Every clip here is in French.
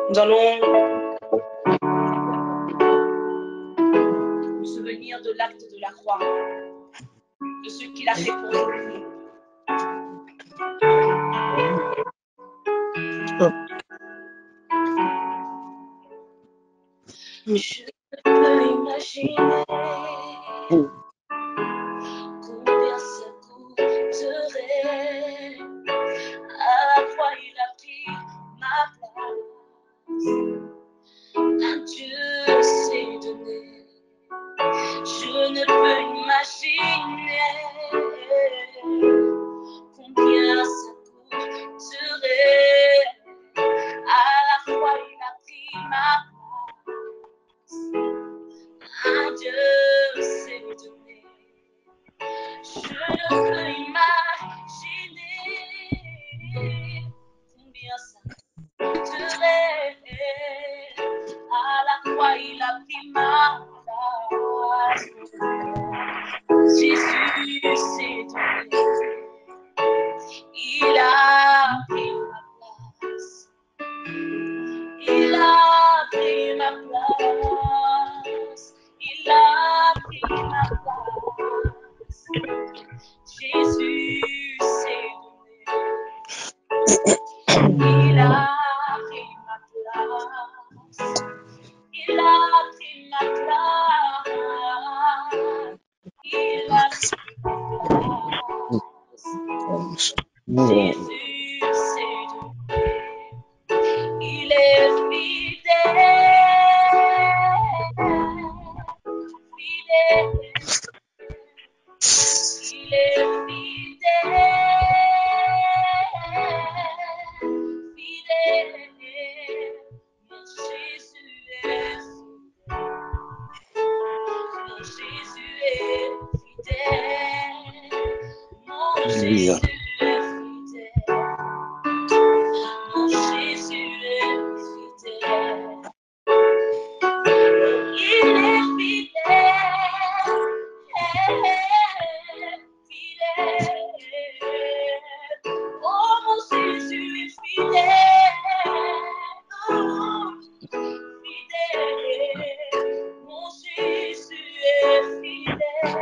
Nous allons nous souvenir de l'acte de la croix, de ce qu'il a fait pour nous. Je peux imaginer combien ça coûterait. À la croix, il a pris ma place. Un Dieu s'est donné. Je ne peux imaginer combien ça coûterait. À la croix, il a pris ma place. Un Dieu s'est donné. Je ne peux imaginer combien ça coûterait. À la croix, il a pris ma place. Jésus s'est donné. Il a pris ma place. Il a pris ma place. Il a pris ma place. Jésus s'est donné. Il a pris ma place. Il a pris ma place. Il a pris ma place. Jésus s'est donné. Il est fidèle. Il est fidèle. Mon Jésus est fidèle. Mon Jésus est fidèle. Mon Jésus est fidèle. Il est fidèle. Oh, mon Jésus est fidèle. Fidèle. Mon Jésus est fidèle.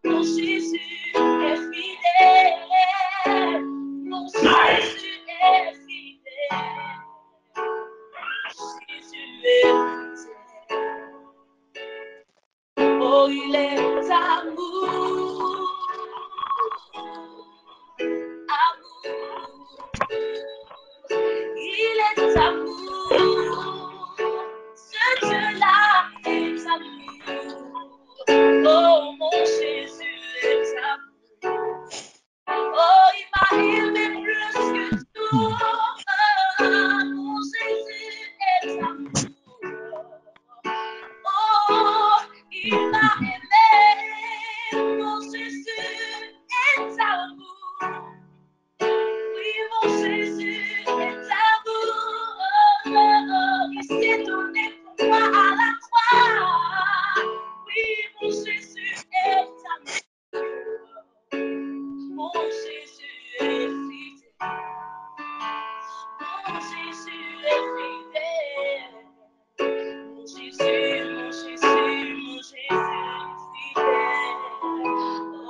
Mon Jésus est fidèle. Mon Jésus est fidèle. Jésus est fidèle. Oh, il est amour. Il est amour. Ce Dieu-là est amour. Oh, mon Jésus est amour. Oh, il m'a aimé plus que tout. Oh, mon Jésus est amour. Oh, il m'a aimé. Mon Jésus est amour. Oui, mon Jésus est amour. Il s'est donné pour moi à la croix. Oui, mon Jésus est amour. Mon Jésus est fidèle. Mon Jésus est fidèle. Mon Jésus, mon Jésus, mon Jésus est fidèle.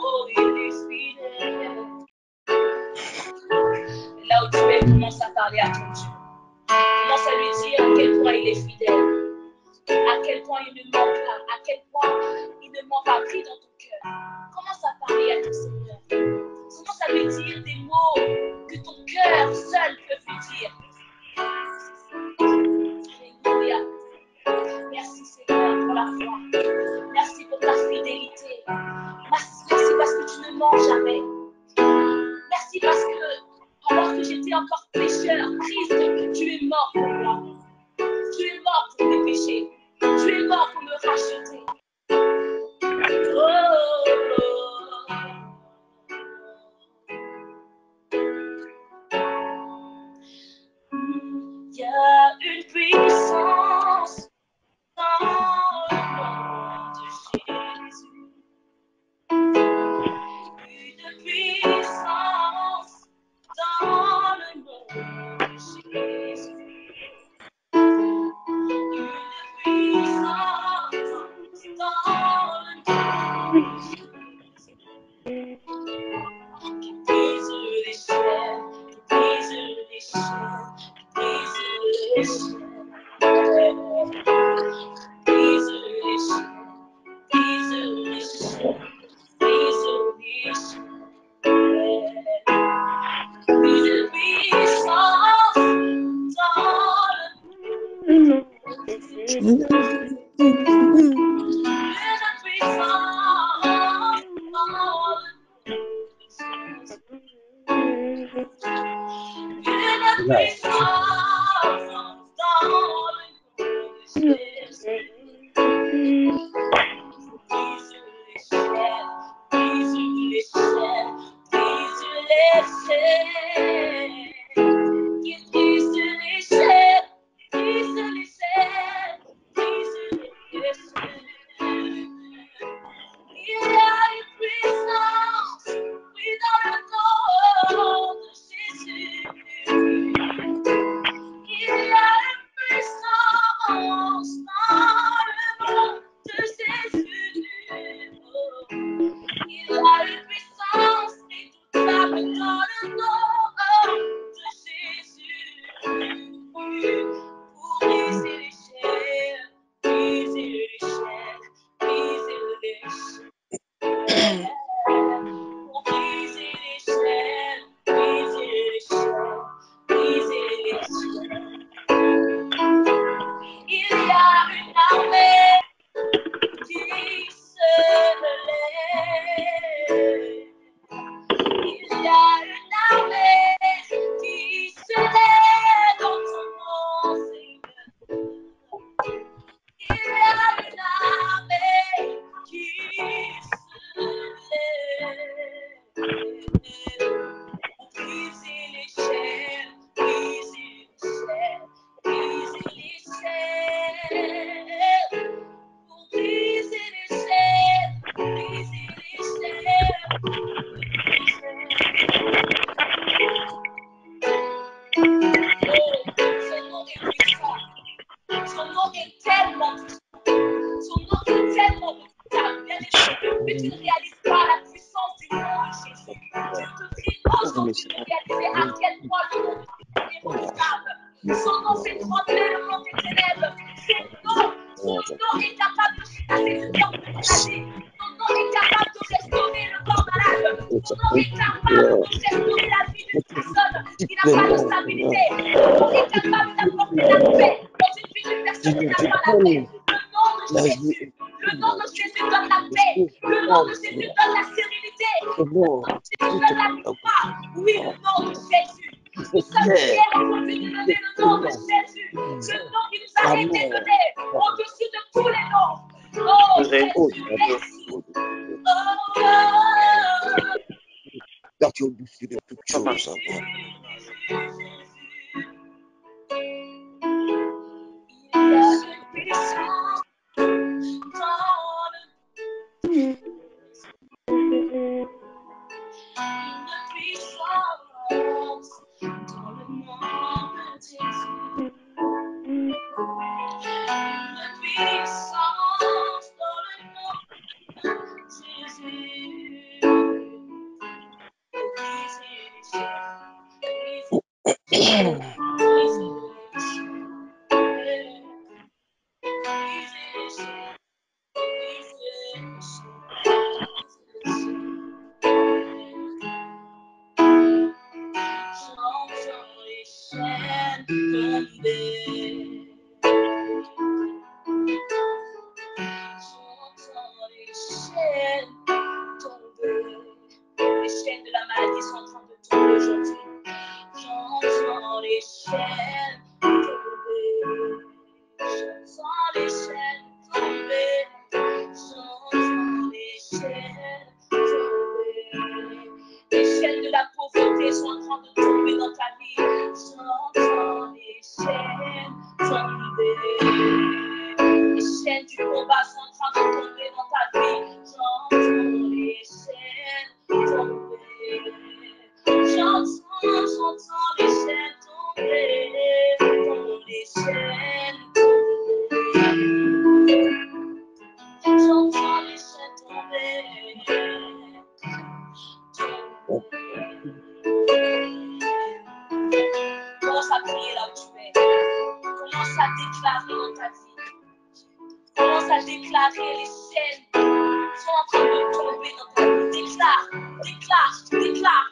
Oh, il est fidèle. Là où tu es, commence à parler à ton Dieu. Commence à lui dire à quel point il est fidèle. À quel point il ne ment pas. À quel point il ne ment pas. Prie dans ton cœur. Commence à parler à ton Seigneur. Commence à lui dire des mots que ton cœur seul peut lui dire. Alléluia. Merci Seigneur pour la foi. Merci pour ta fidélité. Merci parce que tu ne mens jamais. Merci parce que alors que j'étais encore pécheur, Christ, tu es mort pour moi. Tu es mort pour mes péchés. Tu es mort pour me racheter. Il y a une puissance dans le nom de Jésus. Une puissance dans le nom de Jésus. Commence à prier là où tu es. Commence à déclarer dans ta vie. Commence à déclarer les chaînes sont en train de tomber dans ta vie. Déclare, déclare, déclare.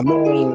Amen.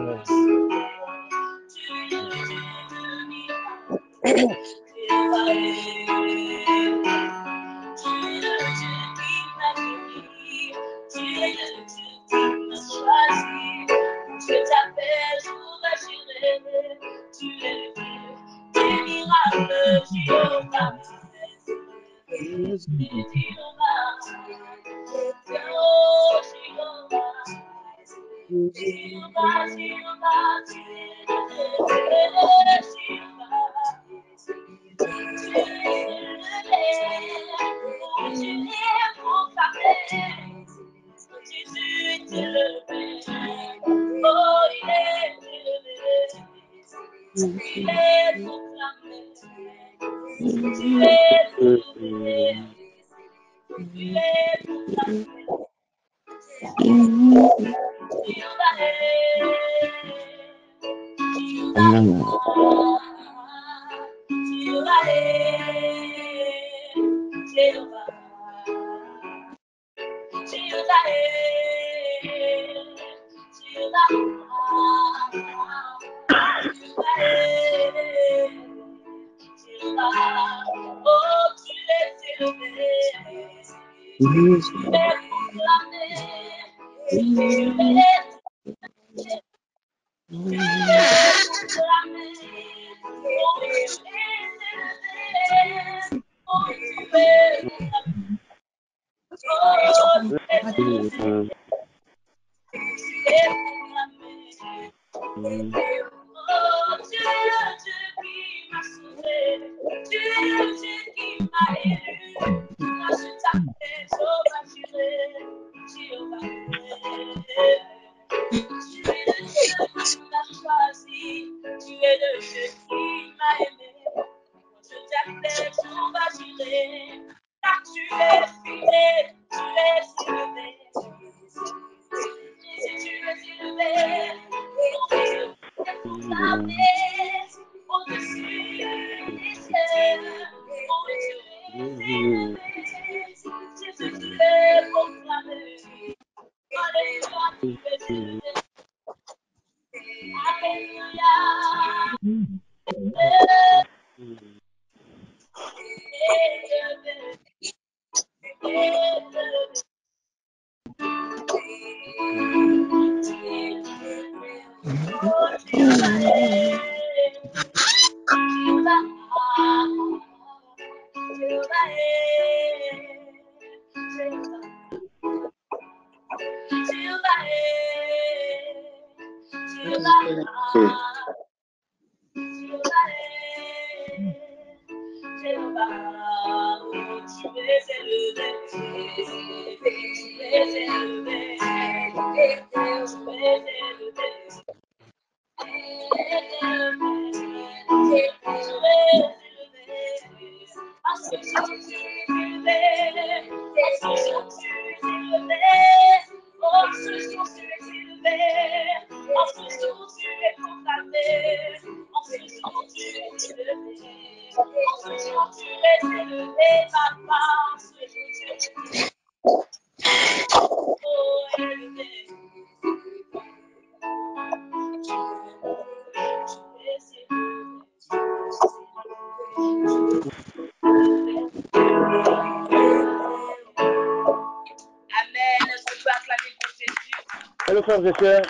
Hello frères et sœurs,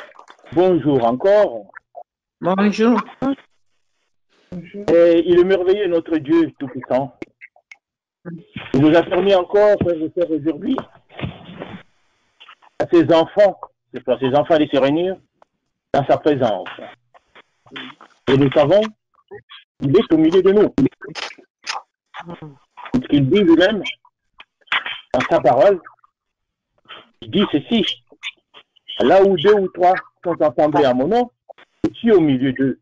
bonjour encore. Bonjour. Et il est merveilleux notre Dieu Tout-Puissant. Il nous a permis encore, frères et sœurs, aujourd'hui, à ses enfants de se réunir dans sa présence. Et nous savons qu'il est au milieu de nous. Ce qu'il dit lui-même dans sa parole, il dit ceci: là où 2 ou 3 sont assemblés à mon nom, je suis au milieu d'eux.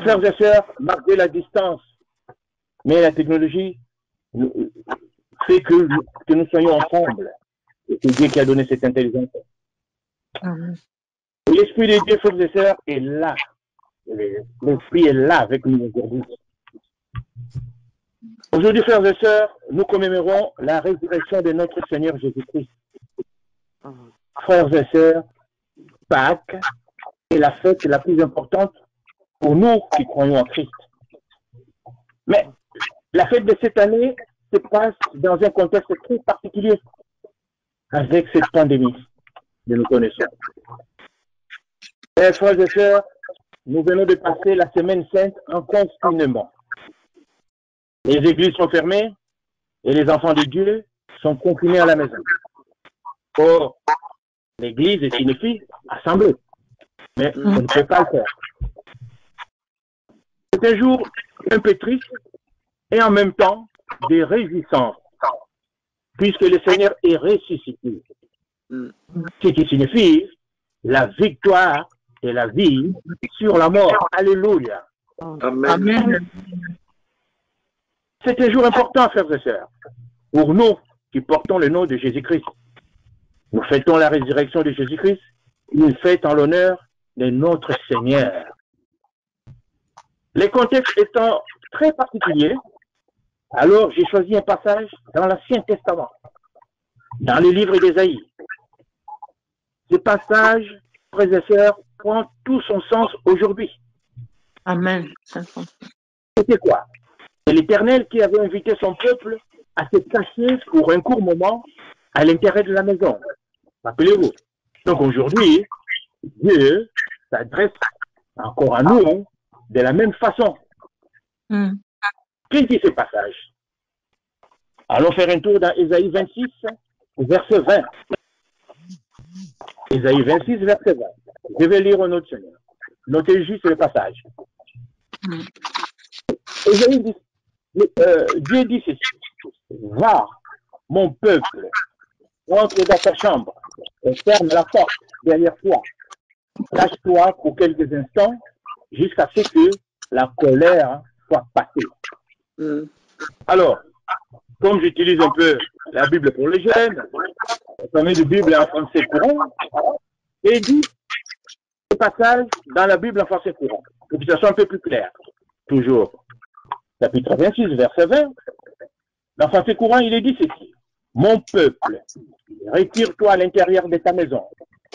Frères et sœurs, malgré la distance, mais la technologie fait que nous soyons ensemble. Et c'est Dieu qui a donné cette intelligence. L'Esprit de Dieu, frères et sœurs, est là. L'Esprit est là avec nous aujourd'hui. Aujourd'hui, frères et sœurs, nous commémorons la résurrection de notre Seigneur Jésus-Christ. Frères et sœurs, Pâques est la fête la plus importante pour nous qui croyons en Christ. Mais la fête de cette année se passe dans un contexte très particulier avec cette pandémie que nous connaissons. Et frères et sœurs, nous venons de passer la semaine sainte en confinement. Les églises sont fermées et les enfants de Dieu sont confinés à la maison. Or, L'église signifie assemblée. Mais on ne peut pas le faire. C'est un jour un peu triste et en même temps des réjouissances, puisque le Seigneur est ressuscité. Ce qui signifie la victoire de la vie sur la mort. Alléluia. Amen. C'est un jour important, frères et sœurs, pour nous qui portons le nom de Jésus-Christ. Nous fêtons la résurrection de Jésus-Christ, une fête en l'honneur de notre Seigneur. Les contextes étant très particuliers, alors j'ai choisi un passage dans l'Ancien Testament, dans le livre d'Ésaïe. Ce passage, frères et sœurs, prend tout son sens aujourd'hui. Amen. C'était quoi? C'est l'Éternel qui avait invité son peuple à se cacher pour un court moment à l'intérieur de la maison. Rappelez-vous. Donc aujourd'hui, Dieu s'adresse encore à nous de la même façon. Qui dit ce passage? Allons faire un tour dans Ésaïe 26, verset 20. Ésaïe 26, verset 20. Je vais lire au nom du Seigneur. Notez juste le passage. Ésaïe dit, Dieu dit ceci. Va, mon peuple, entre dans ta chambre et ferme la porte derrière toi. Cache-toi pour quelques instants jusqu'à ce que la colère soit passée. Alors, comme j'utilise un peu la Bible pour les jeunes, la famille de Bible en français courant, et dit ce passage dans la Bible en français courant, pour que ça soit un peu plus clair. Toujours. Chapitre 26, verset 20. Dans français courant, il est dit ceci. Mon peuple, retire-toi à l'intérieur de ta maison.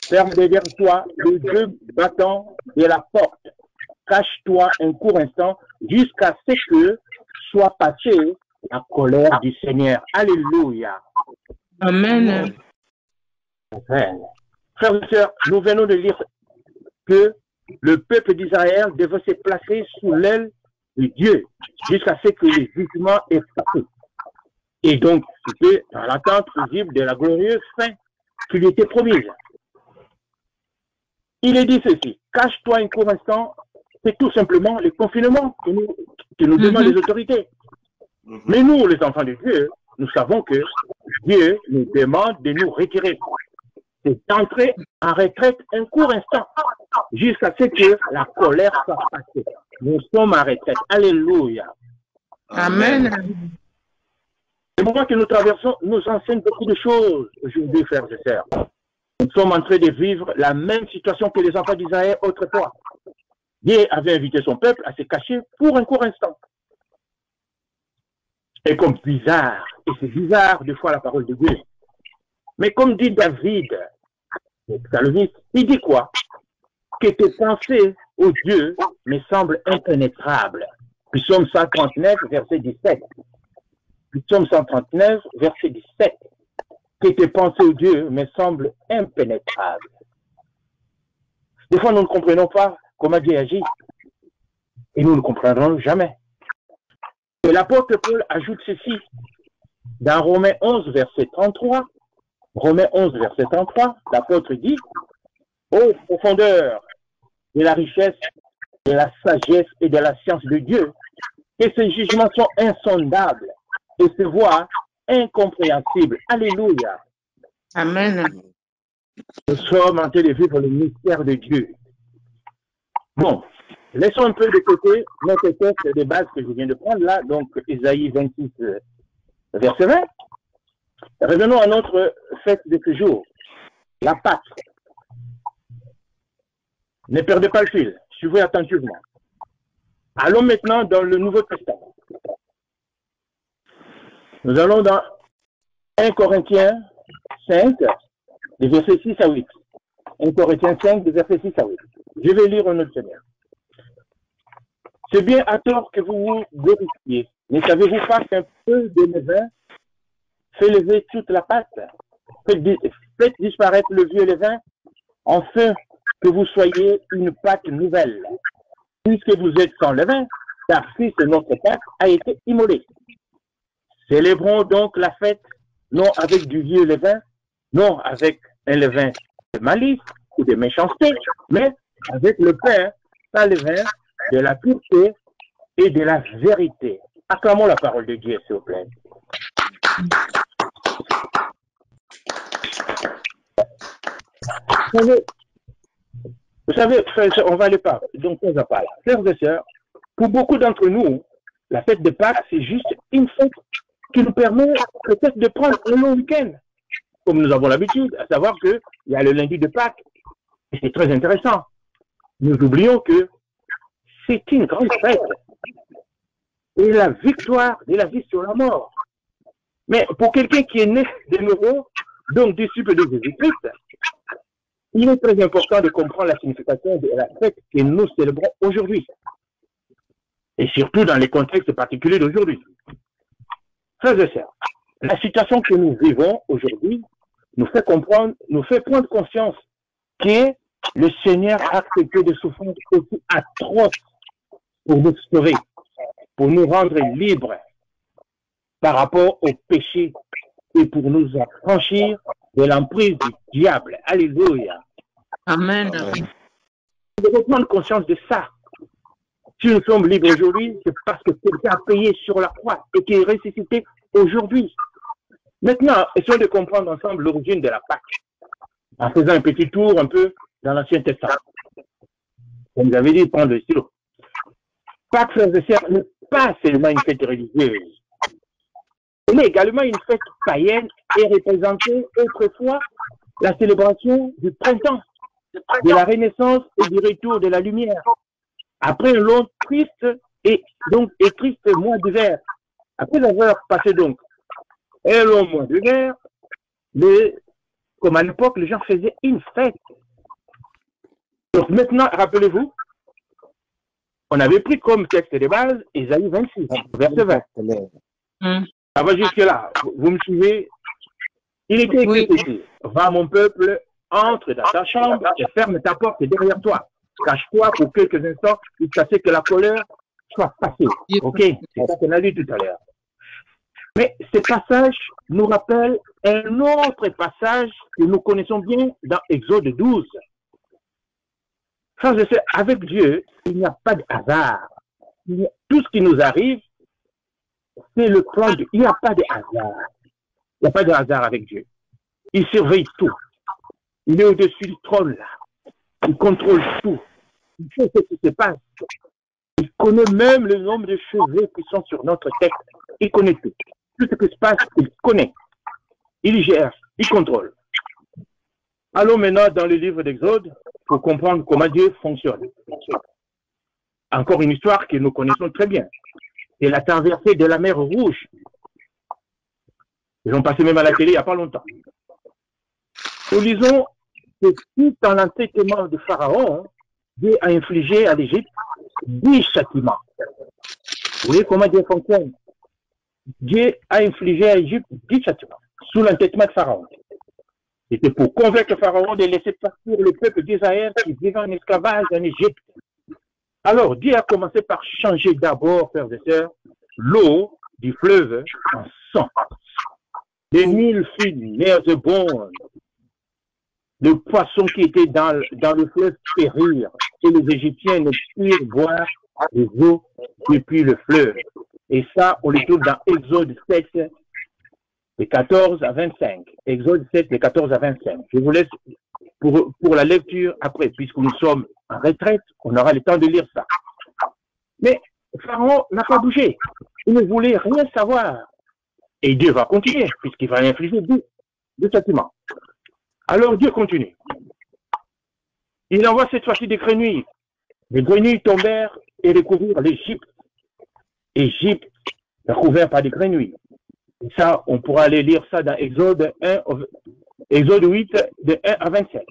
Ferme derrière toi les deux battants de la porte. Cache-toi un court instant jusqu'à ce que soit passée la colère du Seigneur. Alléluia. Amen. Amen. Frères et sœurs, nous venons de lire que le peuple d'Israël devait se placer sous l'aile de Dieu jusqu'à ce que le jugement est passé. Et donc, c'était dans l'attente visible de la glorieuse fin qui lui était promise. Il est dit ceci, cache-toi un court instant, c'est tout simplement le confinement que nous demandent les autorités. Mais nous, les enfants de Dieu, nous savons que Dieu nous demande de nous retirer. C'est d'entrer en retraite un court instant, jusqu'à ce que la colère soit passée. Nous sommes en retraite. Alléluia. Amen. Le moment que nous traversons nous enseigne beaucoup de choses aujourd'hui, frères et sœurs. Nous sommes en train de vivre la même situation que les enfants d'Israël autrefois. Dieu avait invité son peuple à se cacher pour un court instant. Et comme bizarre, et c'est bizarre des fois la parole de Dieu, mais comme dit David, le psalmiste, il dit quoi? Que tes pensées, ô Dieu, me semblent impénétrables. Psaume 139, verset 17. Psaume 139, verset 17. Que tes pensées, ô Dieu, me semblent impénétrables. Des fois, nous ne comprenons pas comment Dieu agit. Et nous ne comprendrons jamais. Et l'apôtre Paul ajoute ceci. Dans Romains 11, verset 33, Romains 11, verset 33, l'apôtre dit, ô profondeur de la richesse, de la sagesse et de la science de Dieu, que ces jugements sont insondables et ces voies incompréhensibles. Alléluia. Amen. Nous sommes en train de vivre le mystère de Dieu. Bon, laissons un peu de côté notre texte de base que je viens de prendre là, donc Ésaïe 26, verset 20. Revenons à notre fête de ce jour, la Pâque. Ne perdez pas le fil, suivez attentivement. Allons maintenant dans le Nouveau Testament. Nous allons dans 1 Corinthiens 5, des versets 6 à 8. 1 Corinthiens 5, des versets 6 à 8. Je vais lire au nom du Seigneur. C'est bien à tort que vous vous vérifiez. Ne savez-vous pas qu'un peu de levain fait lever toute la pâte? Faites disparaître le vieux levain, afin que vous soyez une pâte nouvelle. Puisque vous êtes sans levain, car Christ, notre pâte, a été immolé. Célébrons donc la fête, non avec du vieux levain, non avec un levain de malice ou de méchanceté, mais avec le pain, pas le vin, de la pureté et de la vérité. Acclamons la parole de Dieu, s'il vous plaît. Vous savez, frères, on va aller par. Donc, on va pas là. Frères et sœurs, pour beaucoup d'entre nous, la fête de Pâques, c'est juste une fête qui nous permet peut-être de prendre un long week-end, comme nous avons l'habitude, à savoir qu'il y a le lundi de Pâques, et c'est très intéressant. Nous oublions que c'est une grande fête, et la victoire de la vie sur la mort. Mais pour quelqu'un qui est né de nouveau, donc disciple de Jésus-Christ, il est très important de comprendre la signification de la fête que nous célébrons aujourd'hui, et surtout dans les contextes particuliers d'aujourd'hui. Frères et sœurs, la situation que nous vivons aujourd'hui nous fait comprendre, nous fait prendre conscience que le Seigneur a accepté de souffrir aussi atroces pour nous sauver, pour nous rendre libres par rapport au péché et pour nous affranchir de l'emprise du diable. Alléluia. Amen. Nous devons prendre conscience de ça. Si nous sommes libres aujourd'hui, c'est parce que quelqu'un a payé sur la croix et qui est ressuscité aujourd'hui. Maintenant, essayons de comprendre ensemble l'origine de la Pâque, en faisant un petit tour un peu dans l'Ancien Testament. Comme vous avez dit, prendre le stylo. Pâques, frères et sœurs, n'est pas seulement une fête religieuse, mais également une fête païenne et représentait autrefois la célébration du printemps, de la renaissance et du retour de la lumière. Après un long triste et triste mois d'hiver, après avoir passé donc un long mois d'hiver, comme à l'époque, les gens faisaient une fête. Donc maintenant, rappelez-vous, on avait pris comme texte de base Ésaïe 26, verset 20. Ça va jusque-là. Vous me suivez? Il était écrit ici, va mon peuple, entre dans ta chambre et ferme ta porte derrière toi. Cache-toi pour quelques instants jusqu'à ce que la colère soit passée. Ok? C'est ça qu'on a lu tout à l'heure. Mais ce passage nous rappelle un autre passage que nous connaissons bien dans Exode 12. Frères et sœurs, avec Dieu, il n'y a pas de hasard. Tout ce qui nous arrive, c'est le plan de Dieu. Il n'y a pas de hasard. Il n'y a pas de hasard avec Dieu. Il surveille tout. Il est au-dessus du trône là. Il contrôle tout. Il sait ce qui se passe. Il connaît même le nombre de cheveux qui sont sur notre tête. Il connaît tout. Tout ce qui se passe, il connaît. Il gère. Il contrôle. Allons maintenant dans le livre d'Exode pour comprendre comment Dieu fonctionne. Encore une histoire que nous connaissons très bien. C'est la traversée de la mer Rouge. Ils ont passé même à la télé il n'y a pas longtemps. Nous lisons que tout en l'entêtement de Pharaon, Dieu a infligé à l'Égypte 10 châtiments. Vous voyez comment Dieu fonctionne? Dieu a infligé à l'Égypte 10 châtiments sous l'entêtement de Pharaon. C'était pour convaincre Pharaon de laisser partir le peuple d'Israël qui vivait en esclavage en Égypte. Alors, Dieu a commencé par changer d'abord, frères et sœurs, l'eau du fleuve en sang. Les mille fines, bonnes, le poisson qui était dans le fleuve périr, et les Égyptiens ne purent boire les eaux depuis le fleuve. Et ça, on le trouve dans Exode 7, de 14 à 25. Exode 7, de 14 à 25. Je vous laisse pour la lecture après, puisque nous sommes en retraite, on aura le temps de lire ça. Mais Pharaon n'a pas bougé. Il ne voulait rien savoir. Et Dieu va continuer, puisqu'il va infliger deux châtiments. Alors Dieu continue. Il envoie cette fois-ci des grenouilles. Les grenouilles tombèrent et recouvrirent l'Égypte. Égypte recouvert par des grenouilles. Et ça, on pourra aller lire ça dans Exode 8, de 1 à 27.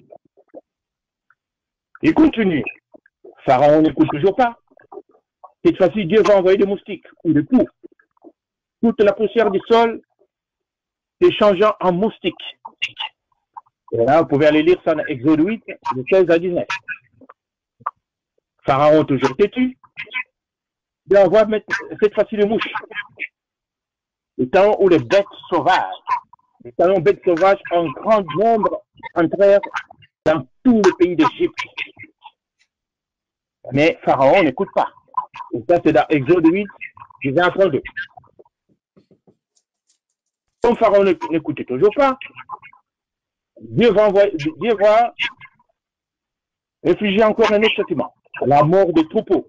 Il continue. Pharaon n'écoute toujours pas. Cette fois-ci, Dieu va envoyer des moustiques ou des poux. Toute la poussière du sol s'échangeant en moustiques. Et là, vous pouvez aller lire ça dans Exode 8, de 16 à 19. Pharaon toujours têtu. Il envoie cette fois-ci les mouches. Le temps où les bêtes sauvages en grand nombre entrèrent tout le pays d'Égypte. Mais Pharaon n'écoute pas. Et ça, c'est dans Exode 8, du 20 à 32. Comme Pharaon n'écoutait toujours pas, Dieu va réfugier encore un autre châtiment, la mort des troupeaux.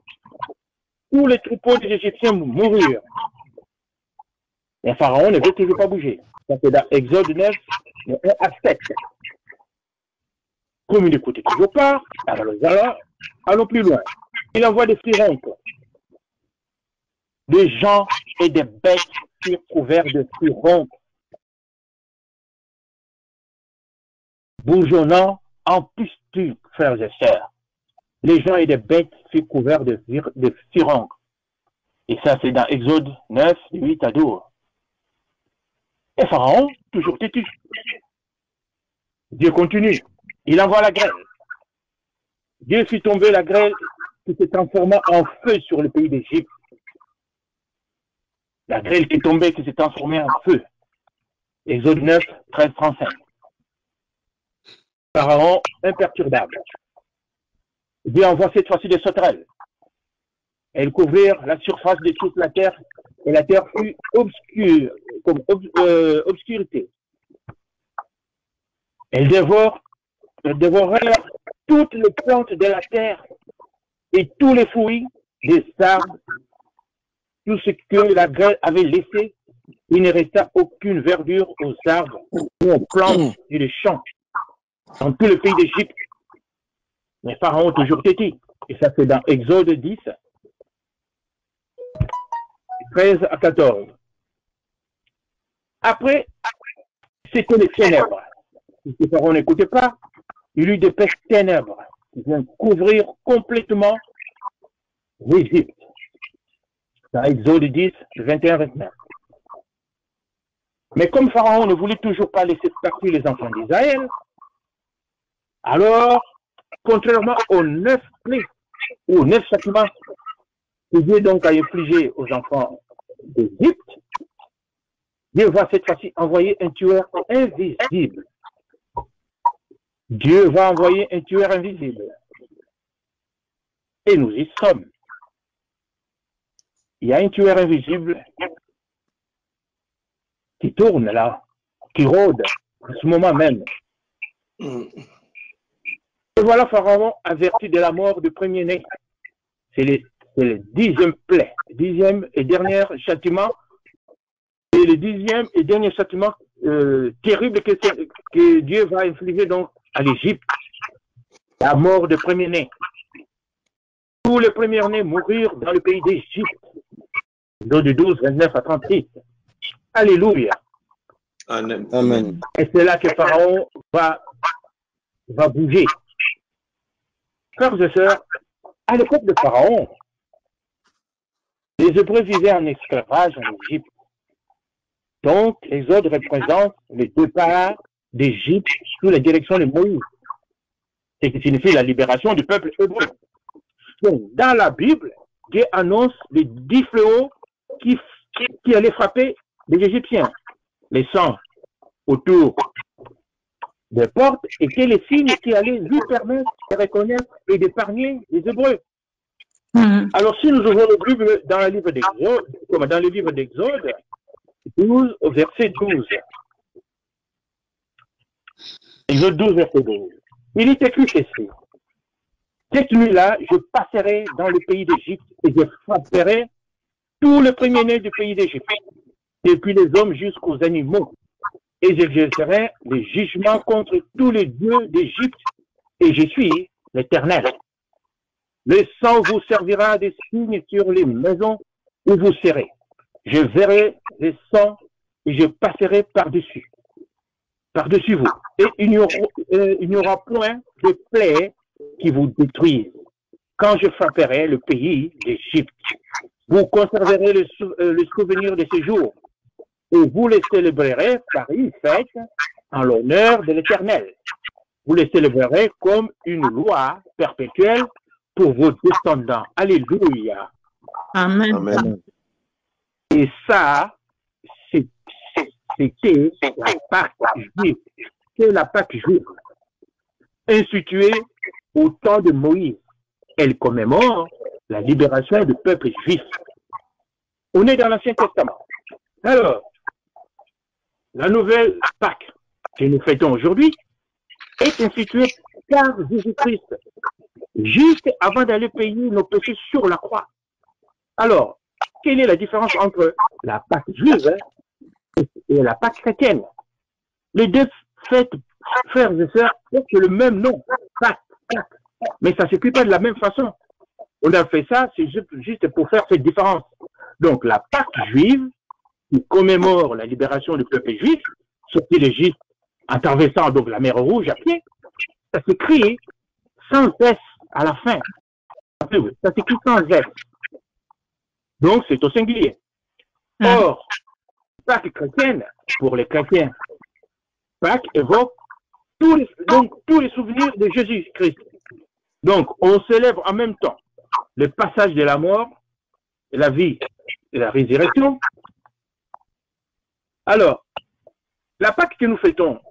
Tous les troupeaux des Égyptiens mourirent. Et Pharaon ne veut toujours pas bouger. Ça, c'est dans Exode 9, de 1 à 7. Comme il n'écoutait toujours pas, alors allons plus loin. Il envoie des furonques. Des gens et des bêtes furent couverts de furonques, bourgeonnant en pustules, frères et sœurs. Les gens et des bêtes furent couverts de furonques. Et ça, c'est dans Exode 9, 8 à 12. Et Pharaon, toujours têtu. Dieu continue. Il envoie la grêle. Dieu fit tomber la grêle qui se transforma en feu sur le pays d'Égypte. La grêle qui est tombée, qui s'est transformée en feu. Exode 9, 13, 35. Pharaon imperturbable. Dieu envoie cette fois-ci des sauterelles. Elles couvrirent la surface de toute la terre, et la terre fut obscure, comme obscurité. Elles dévorèrent toutes les plantes de la terre et tous les fruits des arbres, tout ce que la grêle avait laissé. Il ne resta aucune verdure aux arbres ou aux plantes et les champs dans tout le pays d'Égypte. Mais Pharaon toujours têtu. Et ça, c'est dans Exode 10, 13 à 14. Après, c'était les ténèbres. Si Pharaon n'écoutait pas, il eut des pestes ténèbres qui vont couvrir complètement l'Égypte. Dans Exode 10, 21-29. Mais comme Pharaon ne voulait toujours pas laisser partir les enfants d'Israël, alors, contrairement aux 9 plaies, ou aux 9 châtiments que Dieu donc a infligé aux enfants d'Égypte, Dieu va cette fois-ci envoyer un tueur invisible. Dieu va envoyer un tueur invisible. Et nous y sommes. Il y a un tueur invisible qui tourne là, qui rôde en ce moment même. Et voilà Pharaon averti de la mort du premier-né. C'est le 10e plaie, 10e et dernier châtiment. Et le 10e et dernier châtiment terrible que Dieu va infliger donc à l'Égypte. La mort du premier-né. Tous les premiers-nés mourirent dans le pays d'Égypte. De 12, 29 à 36. Alléluia. Amen. Et c'est là que Pharaon va bouger. Frères et sœurs, à l'époque de Pharaon, les Hébreux vivaient en esclavage en Égypte. Donc, l'Exode représente le départ d'Égypte sous la direction de Moïse. Ce qui signifie la libération du peuple hébreu. Donc, dans la Bible, Dieu annonce les 10 fléaux qui allaient frapper les Égyptiens. Les sangs autour des portes étaient les signes qui allaient lui permettre de reconnaître et d'épargner les Hébreux. Alors, si nous ouvrons le Bible dans le livre d'Exode, comme dans le livre d'Exode, 12 au verset 12. Exode 12, verset 12. Il est écrit ceci. Cette nuit-là, je passerai dans le pays d'Égypte et je frapperai tous les premiers-nés du pays d'Égypte, depuis les hommes jusqu'aux animaux, et j'exercerai les jugements contre tous les dieux d'Égypte, et je suis l'Éternel. Le sang vous servira de signe sur les maisons où vous serez. Je verrai le sang et je passerai par-dessus vous. Et il n'y aura point de plaie qui vous détruise. Quand je frapperai le pays d'Égypte, vous conserverez le souvenir de ces jours et vous les célébrerez par une fête en l'honneur de l'Éternel. Vous les célébrerez comme une loi perpétuelle pour vos descendants. Alléluia. Amen. Amen. Et ça, c'était la Pâque juive. C'est la Pâque juive. instituée au temps de Moïse. Elle commémore la libération du peuple juif. On est dans l'Ancien Testament. Alors, la nouvelle Pâque que nous fêtons aujourd'hui est instituée par Jésus-Christ, juste avant d'aller payer nos péchés sur la croix. Alors, quelle est la différence entre la Pâque juive et la Pâque chrétienne? Les deux fêtes, frères et sœurs, portent le même nom, Pâque. Mais ça ne s'écrit pas de la même façon. On a fait ça, c'est juste pour faire cette différence. Donc, la Pâque juive, qui commémore la libération du peuple juif, sorti d'Égypte en traversant donc la mer Rouge à pied, ça s'écrit sans S à la fin. Ça s'écrit sans S. Donc, c'est au singulier. Or, Pâque chrétienne, pour les chrétiens, Pâque évoque tous les souvenirs de Jésus-Christ. Donc, on célèbre en même temps le passage de la mort, de la vie et la résurrection. Alors, la Pâque que nous fêtons,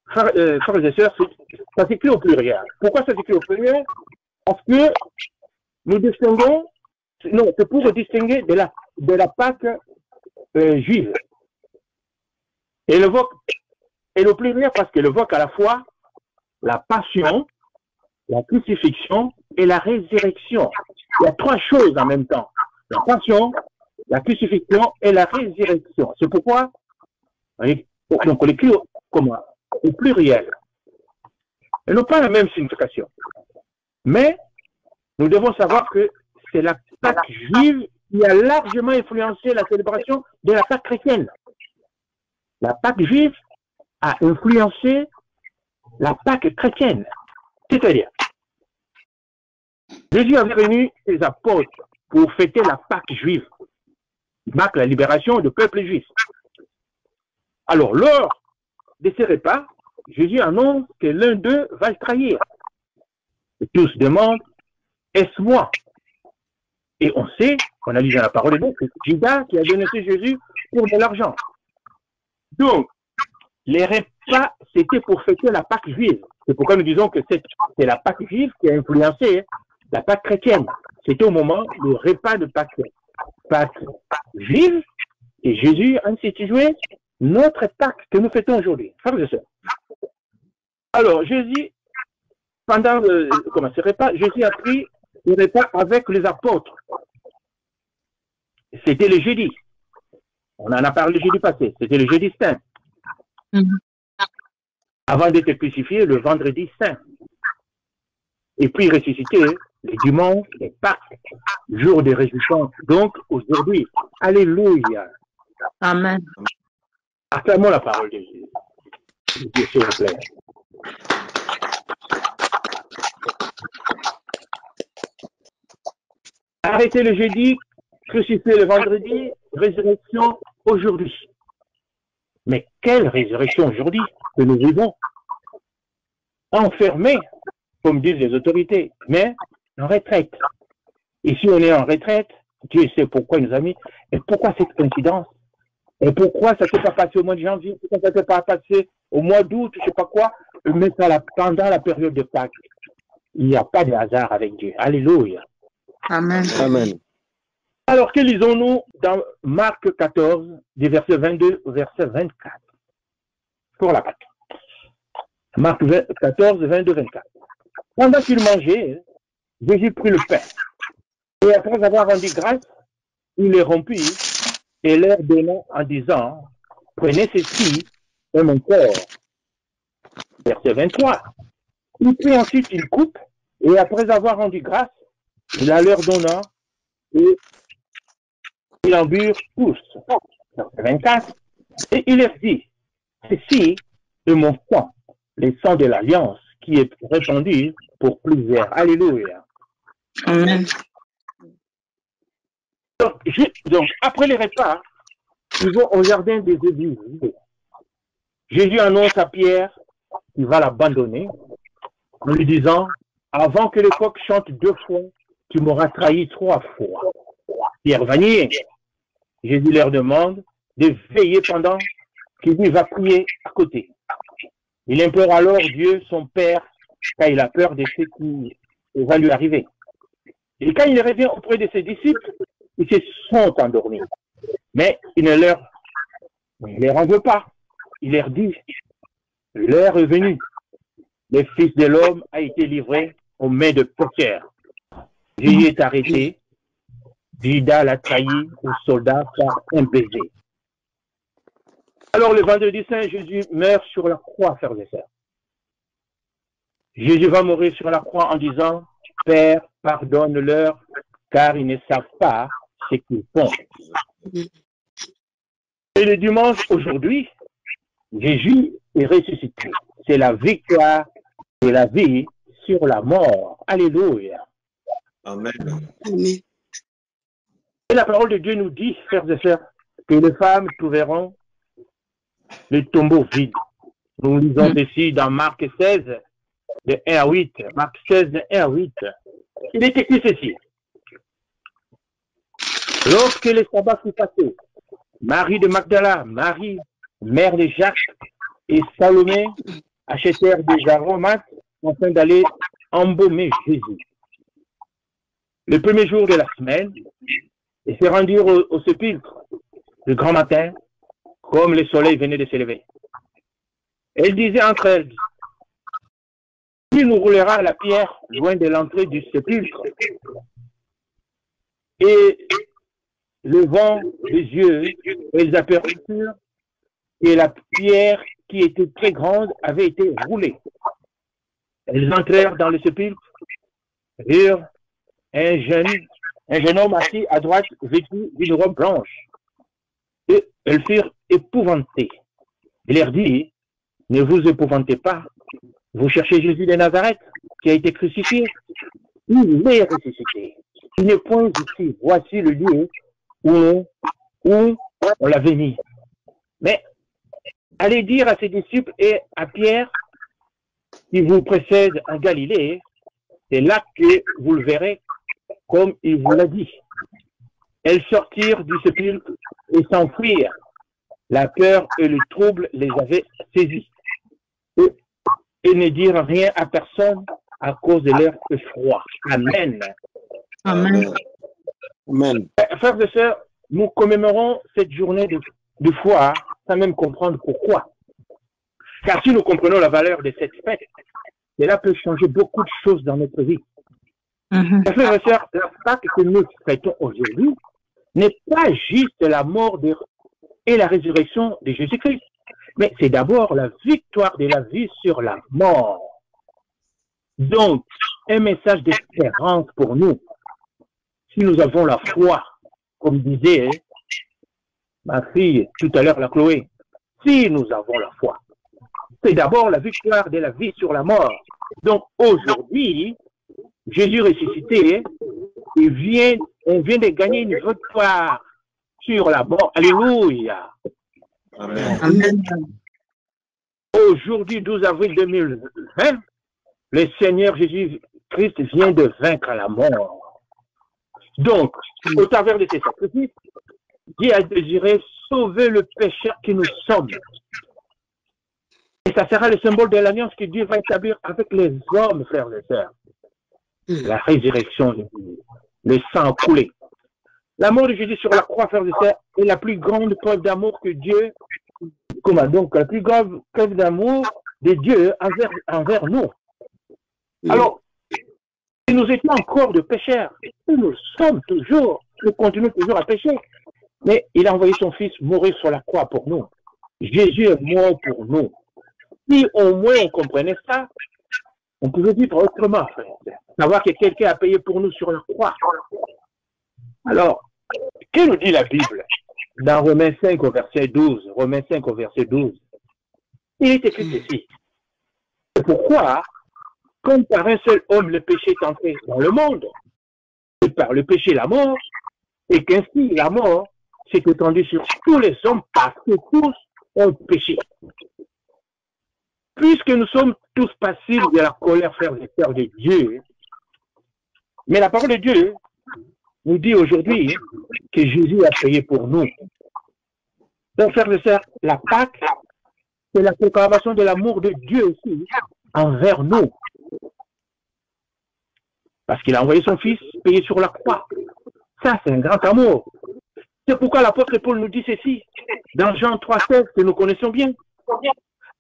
frères et sœurs, ça s'écrit au pluriel. Pourquoi ça s'écrit au pluriel? Parce que nous distinguons, non, c'est pour distinguer de la Pâque juive. Et le pluriel parce qu'elle évoque à la fois la passion, la crucifixion et la résurrection. Il y a trois choses en même temps. La passion, la crucifixion et la résurrection. C'est pourquoi donc on l'écrit au pluriel. Elles n'ont pas la même signification. Mais nous devons savoir que c'est la Pâque juive qui a largement influencé la célébration de la Pâque chrétienne. La Pâque juive a influencé la Pâque chrétienne. C'est-à-dire, Jésus avait réuni ses apôtres pour fêter la Pâque juive, qui marque la libération du peuple juif. Alors, lors de ces repas, Jésus annonce que l'un d'eux va le trahir. Et tous demandent, est-ce moi? Et on sait, on a lu dans la parole de Dieu, que c'est Judas qui a donné Jésus pour de l'argent. Donc, les repas, c'était pour fêter la Pâque juive. C'est pourquoi nous disons que c'est la Pâque juive qui a influencé la Pâque chrétienne. C'était au moment du repas de Pâque juive, et Jésus a institué notre Pâque que nous fêtons aujourd'hui. Frères et sœurs. Alors, Jésus, pendant ce repas, Jésus a pris le repas avec les apôtres. C'était le jeudi. On en a parlé le jeudi passé. C'était le jeudi saint. Avant d'être crucifié le vendredi saint. Et puis ressuscité le dimanche et Pâques, jour de résurrection. Donc, aujourd'hui, alléluia. Amen. Acclamons la parole de Jésus. S'il vous plaît. Arrêtez le jeudi, crucifié le vendredi, résurrection aujourd'hui. Mais quelle résurrection aujourd'hui que nous vivons? Enfermés, comme disent les autorités, mais en retraite. Et si on est en retraite, Dieu sait pourquoi il nous a mis, et pourquoi cette coïncidence? Et pourquoi ça ne s'est pas passé au mois de janvier? Pourquoi ça ne s'est pas passé au mois d'août, je ne sais pas quoi, mais pendant la période de Pâques? Il n'y a pas de hasard avec Dieu. Alléluia. Amen. Amen. Alors, que lisons-nous dans Marc 14, du verset 22 au verset 24? Pour la Pâque. Marc 14, 22, 24. Pendant qu'il mangeait, Jésus prit le pain. Et après avoir rendu grâce, il les rompit et leur donna en disant, prenez ceci, c'est mon corps. Verset 23. Il prit ensuite une coupe et après avoir rendu grâce, il la leur donna et ils en burent tous. Verset 24. Et il leur dit, ceci est mon sang, le sang de l'alliance qui est répandu pour plusieurs. Alléluia. Amen. Donc, après les repas, ils vont au jardin des églises. Jésus annonce à Pierre qu'il va l'abandonner en lui disant, avant que le coq chante 2 fois, tu m'auras trahi 3 fois. Pierre va nier. Jésus leur demande de veiller pendant qu'il lui va prier à côté. Il implore alors Dieu, son Père, car il a peur de ce qui va lui arriver. Et quand il revient auprès de ses disciples, ils se sont endormis. Mais il ne leur en veut pas. Il leur dit, l'heure est venue. Le Fils de l'homme a été livré aux mains de pécheurs. Jésus est arrêté. Judas l'a trahi aux soldats par un baiser. Alors le vendredi saint, Jésus meurt sur la croix, frères et sœurs. Jésus va mourir sur la croix en disant, Père, pardonne-leur, car ils ne savent pas ce qu'ils font. Et le dimanche, aujourd'hui, Jésus est ressuscité. C'est la victoire de la vie sur la mort. Alléluia. Amen. Amen. Et la parole de Dieu nous dit, frères et sœurs, que les femmes trouveront le tombeau vide. Nous lisons ici dans Marc 16, de 1 à 8. Marc 16, de 1 à 8. Il est écrit ceci. Lorsque le sabbat fut passé, Marie de Magdala, Marie, mère de Jacques, et Salomé achetèrent des aromates afin d'aller embaumer Jésus. Le premier jour de la semaine, ils se rendirent au sépulcre le grand matin, comme le soleil venait de s'élever. Elles disaient entre elles, qui nous roulera la pierre loin de l'entrée du sépulcre? Et levant les yeux, elles aperçurent que la pierre qui était très grande avait été roulée. Elles entrèrent dans le sépulcre, virent un jeune homme assis à droite, vêtu d'une robe blanche. Et elles furent épouvantées. Il leur dit, ne vous épouvantez pas, vous cherchez Jésus de Nazareth, qui a été crucifié. Il est ressuscité. Il n'est point ici. Voici le lieu où on l'avait mis. Mais allez dire à ses disciples et à Pierre, qui vous précède en Galilée, c'est là que vous le verrez, comme il vous l'a dit. Elles sortirent du sépulcre et s'enfuirent. La peur et le trouble les avaient saisis. Et ne dirent rien à personne à cause de leur effroi. Amen. Amen. Amen. Frères et sœurs, nous commémorons cette journée de foi sans même comprendre pourquoi. Car si nous comprenons la valeur de cette fête, cela peut changer beaucoup de choses dans notre vie. Frères et sœurs, la Pâque que nous fêtons aujourd'hui n'est pas juste la mort et la résurrection de Jésus-Christ, mais c'est d'abord la victoire de la vie sur la mort. Donc, un message d'espérance pour nous. Si nous avons la foi, comme disait ma fille tout à l'heure, la Chloé, si nous avons la foi, c'est d'abord la victoire de la vie sur la mort. Donc, aujourd'hui, Jésus ressuscité, on vient de gagner une victoire sur la mort. Alléluia. Amen. Amen. Aujourd'hui, 12 avril 2020, le Seigneur Jésus-Christ vient de vaincre la mort. Donc, au travers de ces sacrifices, Dieu a désiré sauver le pécheur que nous sommes. Et ça sera le symbole de l'alliance que Dieu va établir avec les hommes, frères et sœurs. La résurrection de Jésus, le sang coulé. La mort de Jésus sur la croix, frères et sœurs, est la plus grande preuve d'amour que Dieu, donc la plus grande preuve d'amour de Dieu envers nous. Alors, si nous étions encore de pécheurs, nous sommes toujours, nous continuons toujours à pécher, mais il a envoyé son Fils mourir sur la croix pour nous. Jésus est mort pour nous. Si au moins on comprenait ça, on pouvait vivre autrement, frère. Savoir que quelqu'un a payé pour nous sur la croix. Alors, que nous dit la Bible dans Romains 5 au verset 12? Romains 5 au verset 12. Il est écrit ceci. C'est pourquoi, comme par un seul homme le péché est entré dans le monde, et par le péché la mort, et qu'ainsi la mort s'est étendue sur tous les hommes parce que tous ont péché. Puisque nous sommes tous passibles de la colère, frères et sœurs de Dieu, mais la parole de Dieu nous dit aujourd'hui que Jésus a payé pour nous. Donc, frères et sœurs, la Pâque, c'est la proclamation de l'amour de Dieu aussi envers nous. Parce qu'il a envoyé son Fils payer sur la croix. Ça, c'est un grand amour. C'est pourquoi l'apôtre Paul nous dit ceci, dans Jean 3,16, que nous connaissons bien.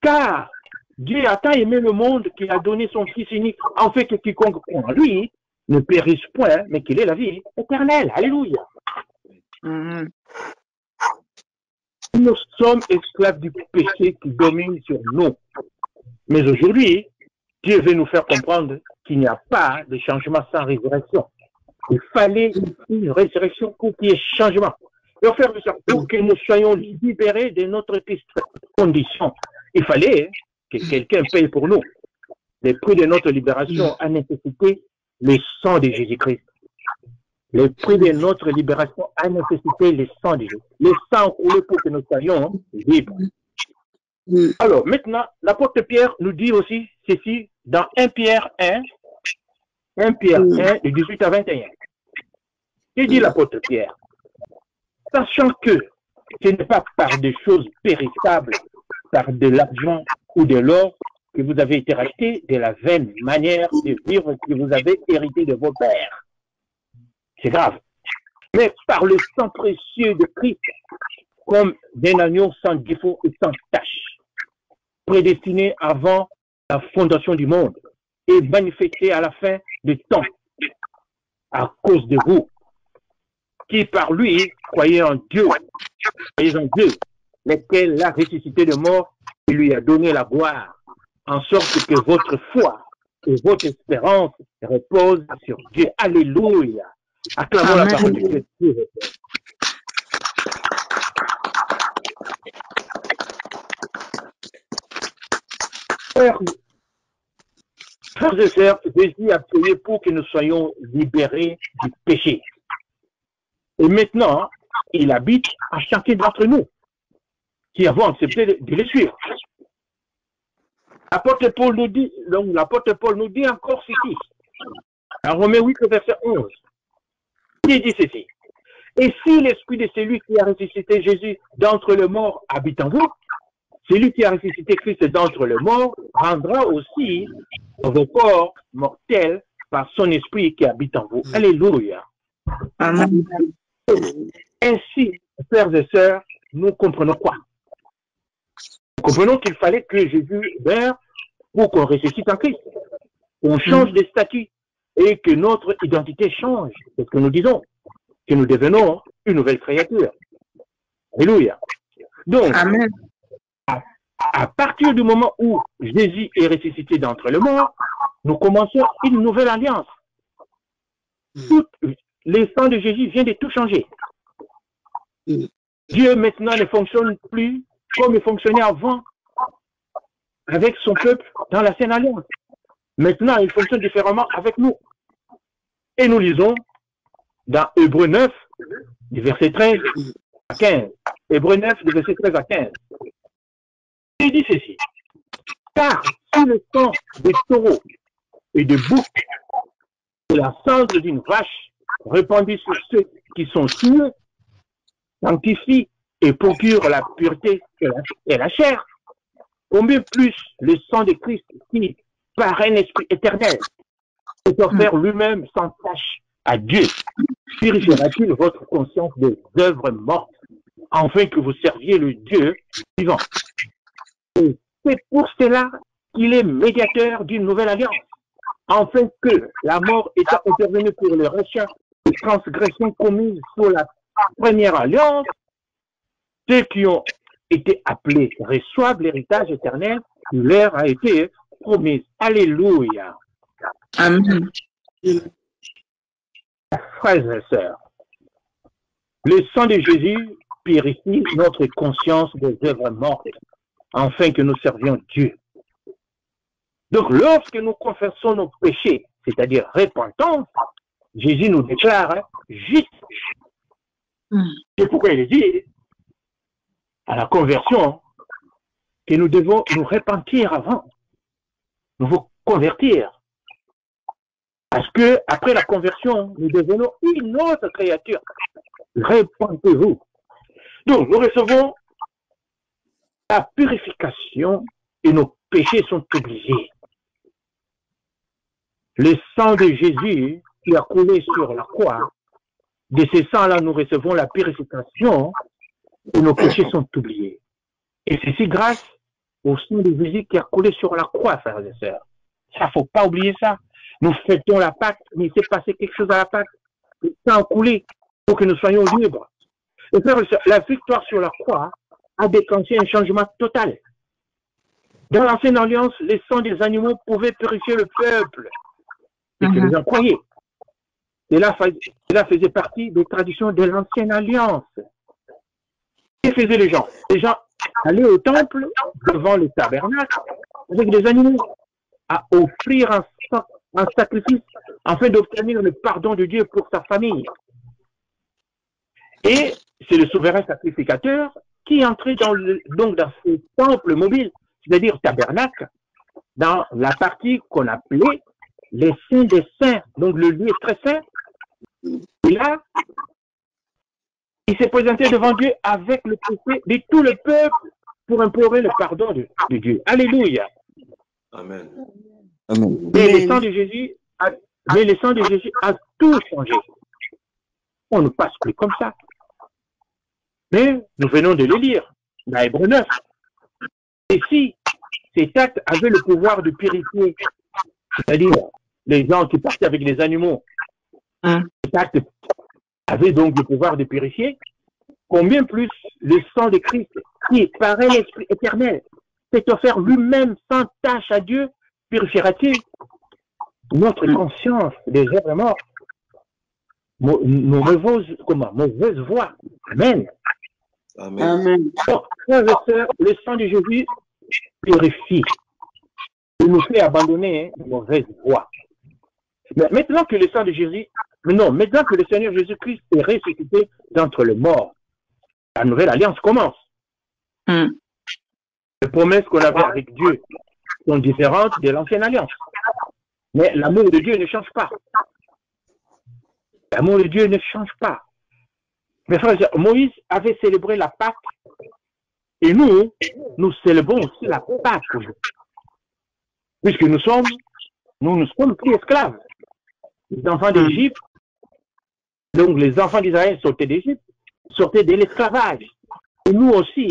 Car Dieu a tant aimé le monde qu'il a donné son Fils unique, en fait que quiconque croit en lui ne périsse point, mais qu'il ait la vie éternelle. Alléluia. Amen. Nous sommes esclaves du péché qui domine sur nous. Mais aujourd'hui, Dieu veut nous faire comprendre qu'il n'y a pas de changement sans résurrection. Il fallait une résurrection pour qu'il y ait changement. Et au faire de ça, pour que nous soyons libérés de notre condition, il fallait que quelqu'un paye pour nous. Le prix de notre libération a nécessité le sang de Jésus-Christ. Le prix de notre libération a nécessité le sang de Jésus. Le sang coulé pour que nous soyons libres. Alors, maintenant, l'apôtre Pierre nous dit aussi ceci dans 1 Pierre 1, de 18 à 21. Il dit l'apôtre Pierre, sachant que ce n'est pas par des choses périssables, par de l'argent ou de l'or, que vous avez été rachetés de la vaine manière de vivre que vous avez hérité de vos pères. C'est grave. Mais par le sang précieux de Christ, comme d'un agneau sans défaut et sans tache, prédestiné avant la fondation du monde et manifesté à la fin du temps, à cause de vous, qui par lui croyez en Dieu, lequel l'a ressuscité de mort et lui a donné la gloire, en sorte que votre foi et votre espérance reposent sur Dieu. Alléluia. Acclamons la parole de Dieu. Frères et sœurs, Jésus a payé pour que nous soyons libérés du péché. Et maintenant, il habite à chacun d'entre nous qui avons accepté de le suivre. L'apôtre Paul nous dit encore ceci. En Romains 8, verset 11. Il dit ceci. Et si l'esprit de celui qui a ressuscité Jésus d'entre les morts habite en vous, celui qui a ressuscité Christ d'entre les morts rendra aussi vos corps mortels par son esprit qui habite en vous. Alléluia. Amen. Ainsi, frères et sœurs, nous comprenons quoi? Nous comprenons qu'il fallait que Jésus meure pour qu'on ressuscite en Christ, qu'on change de statut et que notre identité change. C'est ce que nous disons, que nous devenons une nouvelle créature. Alléluia. Donc, Amen. À partir du moment où Jésus est ressuscité d'entre les morts, nous commençons une nouvelle alliance. Le sang de Jésus vient de tout changer. Dieu maintenant ne fonctionne plus comme il fonctionnait avant avec son peuple dans la Sainte Alliance. Maintenant, il fonctionne différemment avec nous. Et nous lisons dans Hébreux 9, du verset 13 à 15. Hébreux 9, du verset 13 à 15. Il dit ceci. Car si le sang des taureaux et des boucs et la cendre d'une vache répandue sur ceux qui sont tués sanctifie et procure la pureté et la chair, combien plus le sang de Christ qui, par un esprit éternel, est offert lui-même sans tâche à Dieu, purifiera-t-il votre conscience des œuvres mortes, afin que vous serviez le Dieu vivant. Et c'est pour cela qu'il est médiateur d'une nouvelle alliance, afin que la mort étant intervenue pour le rachat des transgressions commises sous la première alliance, ceux qui ont été appelés reçoivent l'héritage éternel qui leur a été promis. Alléluia. Amen. Frères et sœurs, le sang de Jésus purifie notre conscience des œuvres mortes, afin que nous servions Dieu. Donc, lorsque nous confessons nos péchés, c'est-à-dire repentance, Jésus nous déclare justes. C'est pourquoi il dit à la conversion que nous devons nous repentir avant, nous vous convertir. Parce que après la conversion, nous devenons une autre créature. Repentez-vous. Donc, nous recevons la purification et nos péchés sont oubliés. Le sang de Jésus qui a coulé sur la croix, de ce sang-là, nous recevons la purification et nos péchés sont oubliés. Et ceci grâce au sang de Jésus qui a coulé sur la croix, frères et sœurs. Ça, faut pas oublier ça. Nous fêtons la Pâque, mais il s'est passé quelque chose à la Pâque. Le sang a coulé pour que nous soyons libres. Et frères et sœurs, la victoire sur la croix a déclenché un changement total. Dans l'ancienne alliance, le sang des animaux pouvait purifier le peuple. Et que les gens croyaient. Cela faisait partie des traditions de l'ancienne alliance. Que faisaient les gens? Les gens allaient au temple, devant le tabernacle, avec des animaux, à offrir un sacrifice afin d'obtenir le pardon de Dieu pour sa famille. Et c'est le souverain sacrificateur qui entrait dans ce temple mobile, c'est-à-dire tabernacle, dans la partie qu'on appelait les saints des saints, donc le lieu très saint. Et là, il s'est présenté devant Dieu avec le péché de tout le peuple pour implorer le pardon de Dieu. Alléluia. Amen. Amen. Mais le sang de Jésus a tout changé. On ne passe plus comme ça. Mais nous venons de le lire, dans Hébreux 9. Et si cet acte avait le pouvoir de purifier, c'est-à-dire les gens qui partaient avec les animaux, cet acte avait donc le pouvoir de purifier, combien plus le sang de Christ, qui, par l'Esprit éternel, s'est offert lui-même sans tâche à Dieu, purifiera-t-il notre conscience des œuvres mortes, nos mauvaises voies. Amen. Amen. Donc, frères et sœurs, le sang de Jésus purifie. Il nous fait abandonner les mauvaises voies. Mais maintenant que le sang de Jésus, maintenant que le Seigneur Jésus-Christ est ressuscité d'entre les morts, la nouvelle alliance commence. Les promesses qu'on avait avec Dieu sont différentes de l'ancienne alliance. Mais l'amour de Dieu ne change pas. L'amour de Dieu ne change pas. Mes frères et sœurs, Moïse avait célébré la Pâque et nous célébrons aussi la Pâque aujourd'hui. Puisque nous ne sommes plus esclaves. Les enfants d'Égypte, donc les enfants d'Israël sortaient d'Égypte, sortaient de l'esclavage. Et nous aussi,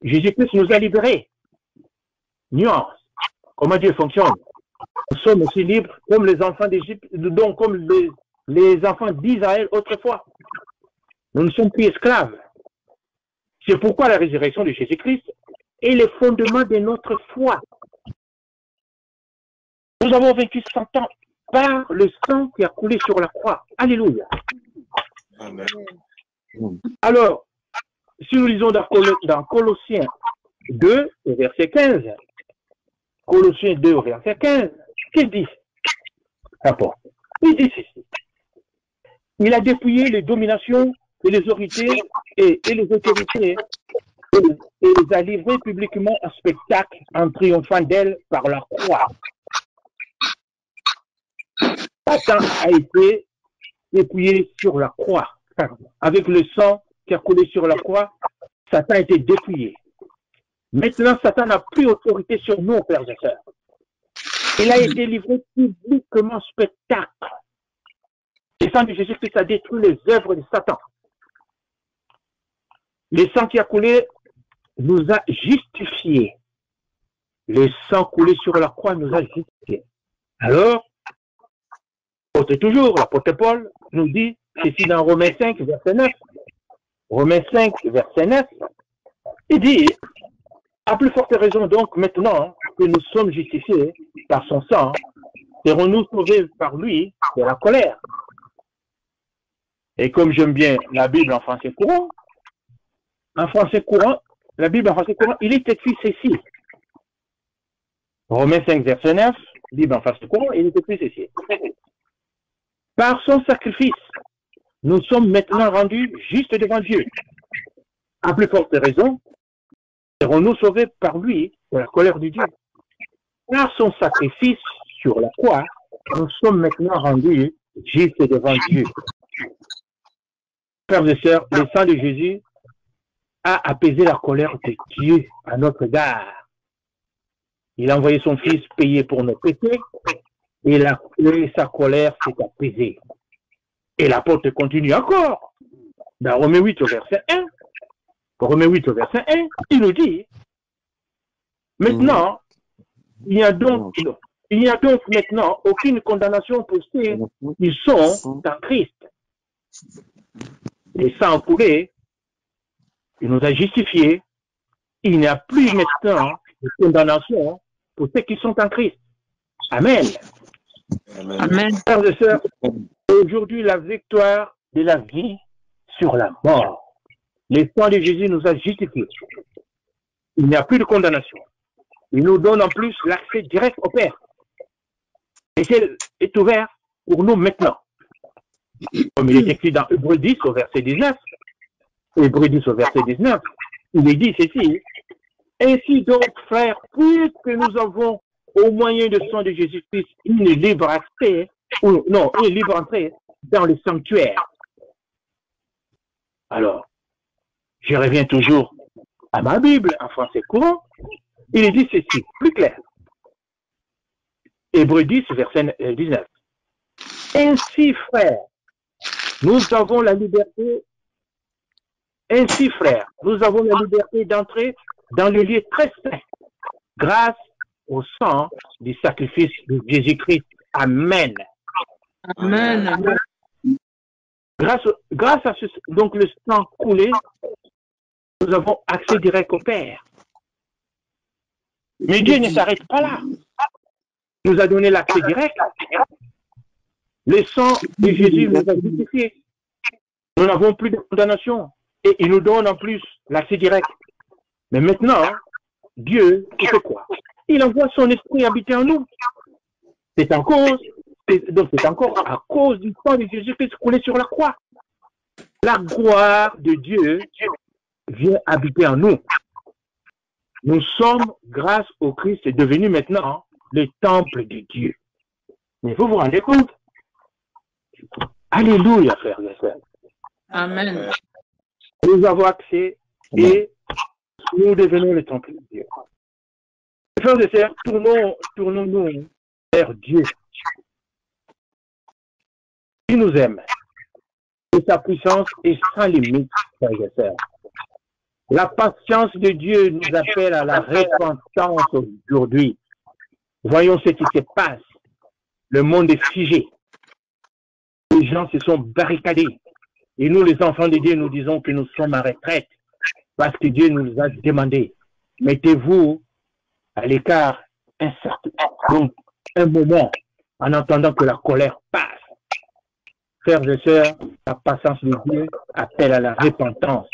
Jésus-Christ nous a libérés. Nuance. Comment Dieu fonctionne? Nous sommes aussi libres comme les enfants d'Égypte, donc comme les enfants d'Israël autrefois. Nous ne sommes plus esclaves. C'est pourquoi la résurrection de Jésus-Christ est le fondement de notre foi. Nous avons vaincu Satan par le sang qui a coulé sur la croix. Alléluia. Amen. Alors, si nous lisons dans Colossiens 2, verset 15, Colossiens 2, verset 15, qu'est-ce qu'il dit? Il dit ceci. Il a dépouillé les dominations et les autorités et les autorités et les a livrées publiquement en spectacle en triomphant d'elles par la croix. Satan a été dépouillé sur la croix. Avec le sang qui a coulé sur la croix, Satan a été dépouillé. Maintenant, Satan n'a plus autorité sur nous, frères et sœurs. Il a été livré publiquement en spectacle. Le sang de Jésus-Christ a détruit les œuvres de Satan. Le sang qui a coulé nous a justifiés. Le sang coulé sur la croix nous a justifiés. Alors, l'apôtre Paul nous dit ceci dans Romains 5, verset 9. Romains 5, verset 9, il dit, à plus forte raison donc, maintenant que nous sommes justifiés par son sang, serons-nous sauvés par lui de la colère. Et comme j'aime bien la Bible en français courant, la Bible en français courant, il est écrit ceci. Romains 5, verset 9, Bible en français courant, il est écrit ceci. Par son sacrifice, nous sommes maintenant rendus justes devant Dieu. À plus forte raison, serons-nous sauvés par lui de la colère de Dieu. Par son sacrifice sur la croix, nous sommes maintenant rendus justes devant Dieu. Frères et sœurs, le sang de Jésus a apaisé la colère de Dieu à notre égard. Il a envoyé son Fils payer pour nos péchés. et sa colère s'est apaisée. Et l'apôtre continue encore. Dans Romains 8 au verset 1, il nous dit, maintenant, il n'y a donc maintenant aucune condamnation pour ceux qui sont en Christ. Et sans coulé, il nous a justifiés. Il n'y a plus maintenant de condamnation pour ceux qui sont en Christ. Amen. Amen. Frères et sœurs, aujourd'hui, la victoire de la vie sur la mort. Le sang de Jésus nous a justifiés. Il n'y a plus de condamnation. Il nous donne en plus l'accès direct au Père. Et c'est est ouvert pour nous maintenant. Comme il est écrit dans Hébreux 10 au verset 19. Hébreux 10 au verset 19. Il est dit ceci. Ainsi donc, frères, puisque nous avons au moyen du sang de Jésus-Christ une libre entrée dans le sanctuaire. Alors, je reviens toujours à ma Bible en français courant. Il est dit ceci, plus clair. Hébreux 10, verset 19. Ainsi, frères, nous avons la liberté d'entrer dans le lieu très saint, grâce au sang du sacrifice de Jésus-Christ. Amen. Amen. Grâce à donc le sang coulé, nous avons accès direct au Père. Mais Dieu ne s'arrête pas là. Il nous a donné l'accès direct. Le sang de Jésus nous a justifiés. Nous n'avons plus de condamnation. Et il nous donne en plus l'accès direct. Mais maintenant, Dieu, il fait quoi? Il envoie son esprit habiter en nous. C'est encore à cause du sang de Jésus-Christ coulé sur la croix. La gloire de Dieu vient habiter en nous. Nous sommes, grâce au Christ, devenus maintenant le temple de Dieu. Mais vous vous rendez compte? Alléluia, frères et sœurs. Amen. Nous avons accès et nous devenons le temple de Dieu. Frères et sœurs, tournons-nous vers Dieu. Il nous aime. Et sa puissance est sans limite, frères et sœurs. La patience de Dieu nous appelle à la repentance aujourd'hui. Voyons ce qui se passe. Le monde est figé. Les gens se sont barricadés. Et nous, les enfants de Dieu, nous disons que nous sommes en retraite. Parce que Dieu nous a demandé, mettez-vous à l'écart un moment en attendant que la colère passe. Frères et sœurs, la patience de Dieu appelle à la repentance.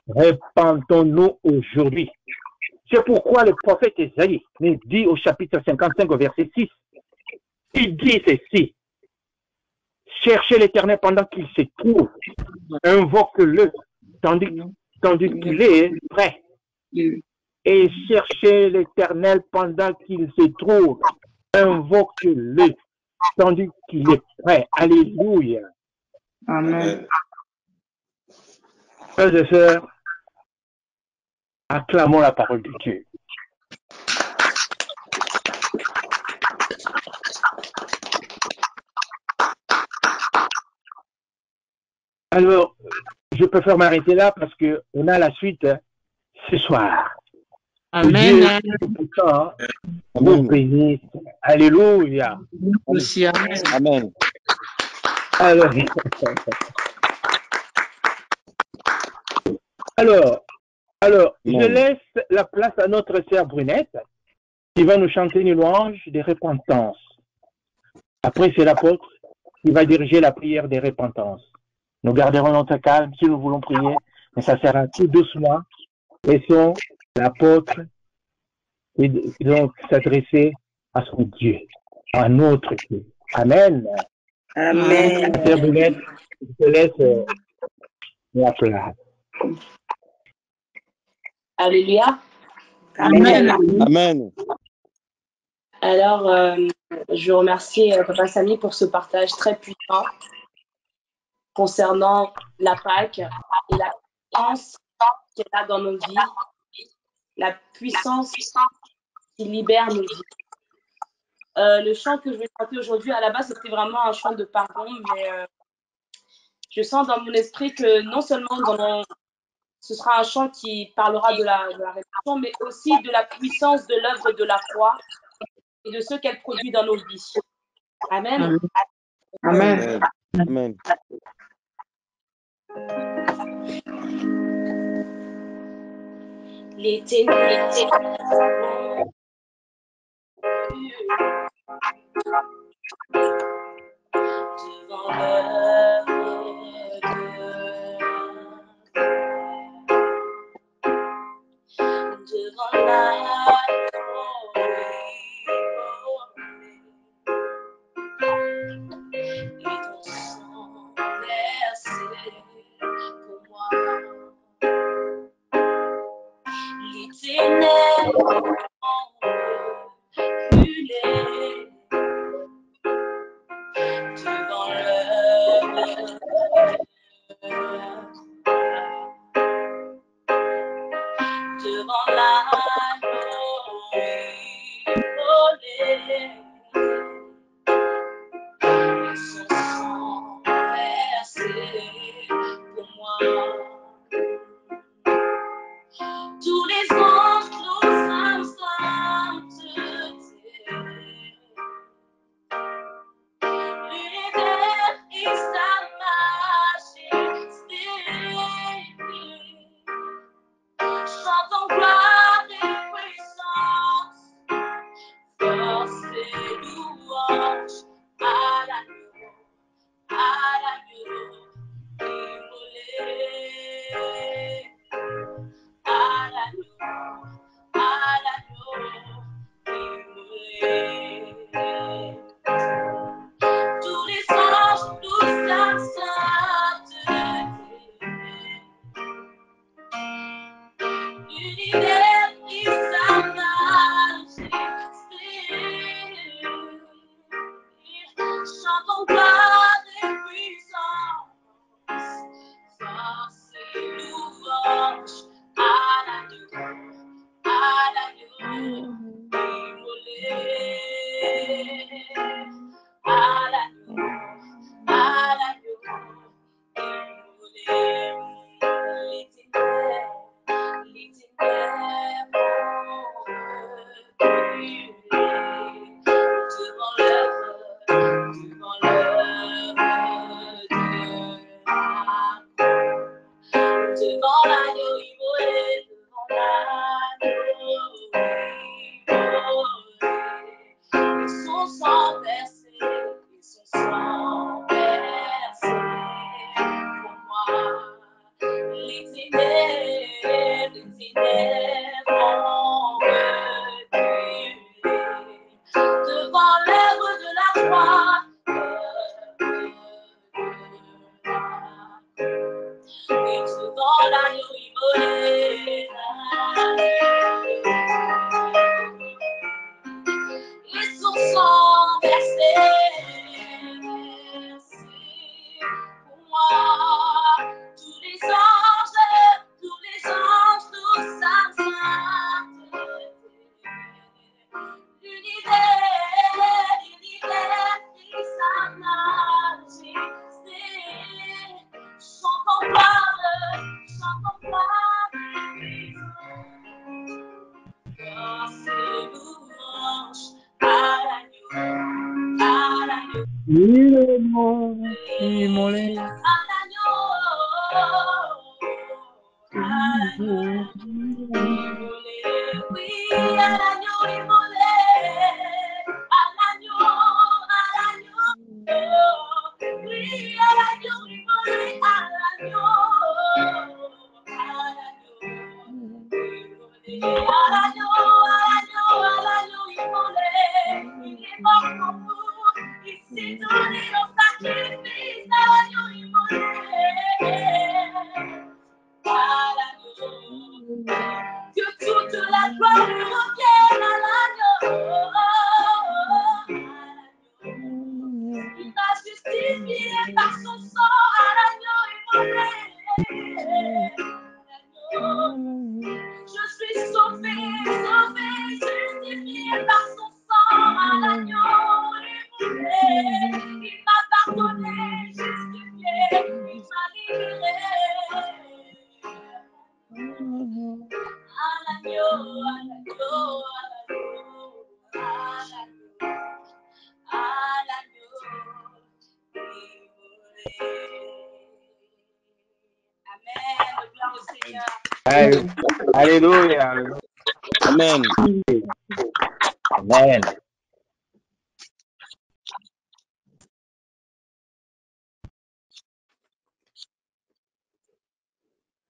Repentons-nous aujourd'hui. C'est pourquoi le prophète Ésaïe nous dit au chapitre 55 au verset 6, il dit ceci, cherchez l'Éternel pendant qu'il se trouve, invoque-le tandis qu'il est prêt, et cherchez l'Éternel pendant qu'il se trouve, invoque-le tandis qu'il est prêt. Alléluia. Amen. Frères et sœurs, acclamons la parole de Dieu. Alors, je préfère m'arrêter là parce qu'on a la suite ce soir. Amen. Vous bénisse. Alléluia. Aussi, amen. Amen. Alors, je laisse la place à notre sœur Brunette qui va nous chanter une louange de repentance. Après, c'est l'apôtre qui va diriger la prière de repentance. Nous garderons notre calme si nous voulons prier, mais ça sera tout doucement. Laissons l'apôtre donc s'adresser à son Dieu, à notre Dieu. Amen. Amen. Sœur Brunette, je te laisse la place. Alléluia. Amen. Amen. Alors, je remercie Papa Samy pour ce partage très puissant concernant la Pâque et la puissance qu'elle a dans nos vies, la puissance qui libère nos vies. Le chant que je vais chanter aujourd'hui, à la base, c'était vraiment un chant de pardon, mais je sens dans mon esprit que non seulement ce sera un chant qui parlera de la rédemption, mais aussi de la puissance de l'œuvre de la croix et de ce qu'elle produit dans nos vies. Amen. Amen. Amen. Les ténèbres devant devant la et ton sang versé pour moi. Les ténèbres ont brûlé devant devant l'agneau immolé et son sang versé pour moi. Tous les anges nous sainteté, l'univers et sa majesté, chantons gloire et puissance, force et louange à l'agneau immolé. À l'agneau immolé. Tous les anges nous sainteté, l'univers et sa majesté, chantons gloire et puissance, force et louange à l'agneau immolé. À l'agneau immolé. Les ténèbres ont brûlé devant l'œuvre de la croix. Devant l'agneau immolé, et son sang versé pour moi. Les ténèbres ont reculé devant l'œuvre de la croix. Et devant l'agneau immolé, et son sang versé pour moi. Tous les anges nous sainteté, l'univers et sa majesté, chantons gloire, grâce et louange à l'agneau Immolé. Oui, à l'agneau immolé, à l'agneau, oui, à l'agneau immolé, à l'agneau immolé, il est mort pour nous, il s'est donné en sacrifice, à l'agneau immolé. Alléluia. Amen. Amen.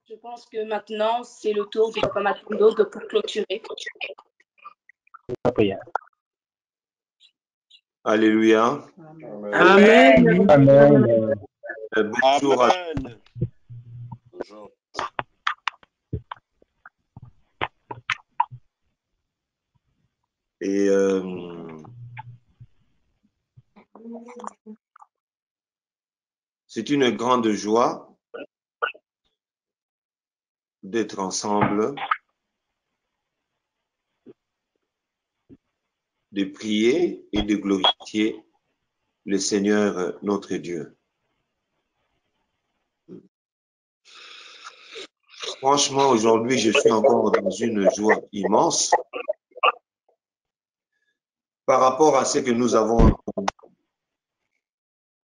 Je pense que maintenant, c'est le tour de Papa Matondo pour clôturer. Alléluia. Amen. Amen. Bonjour à Amen. Bonjour. Et c'est une grande joie d'être ensemble, de prier et de glorifier le Seigneur notre Dieu. Franchement, aujourd'hui, je suis encore dans une joie immense par rapport à ce que nous avons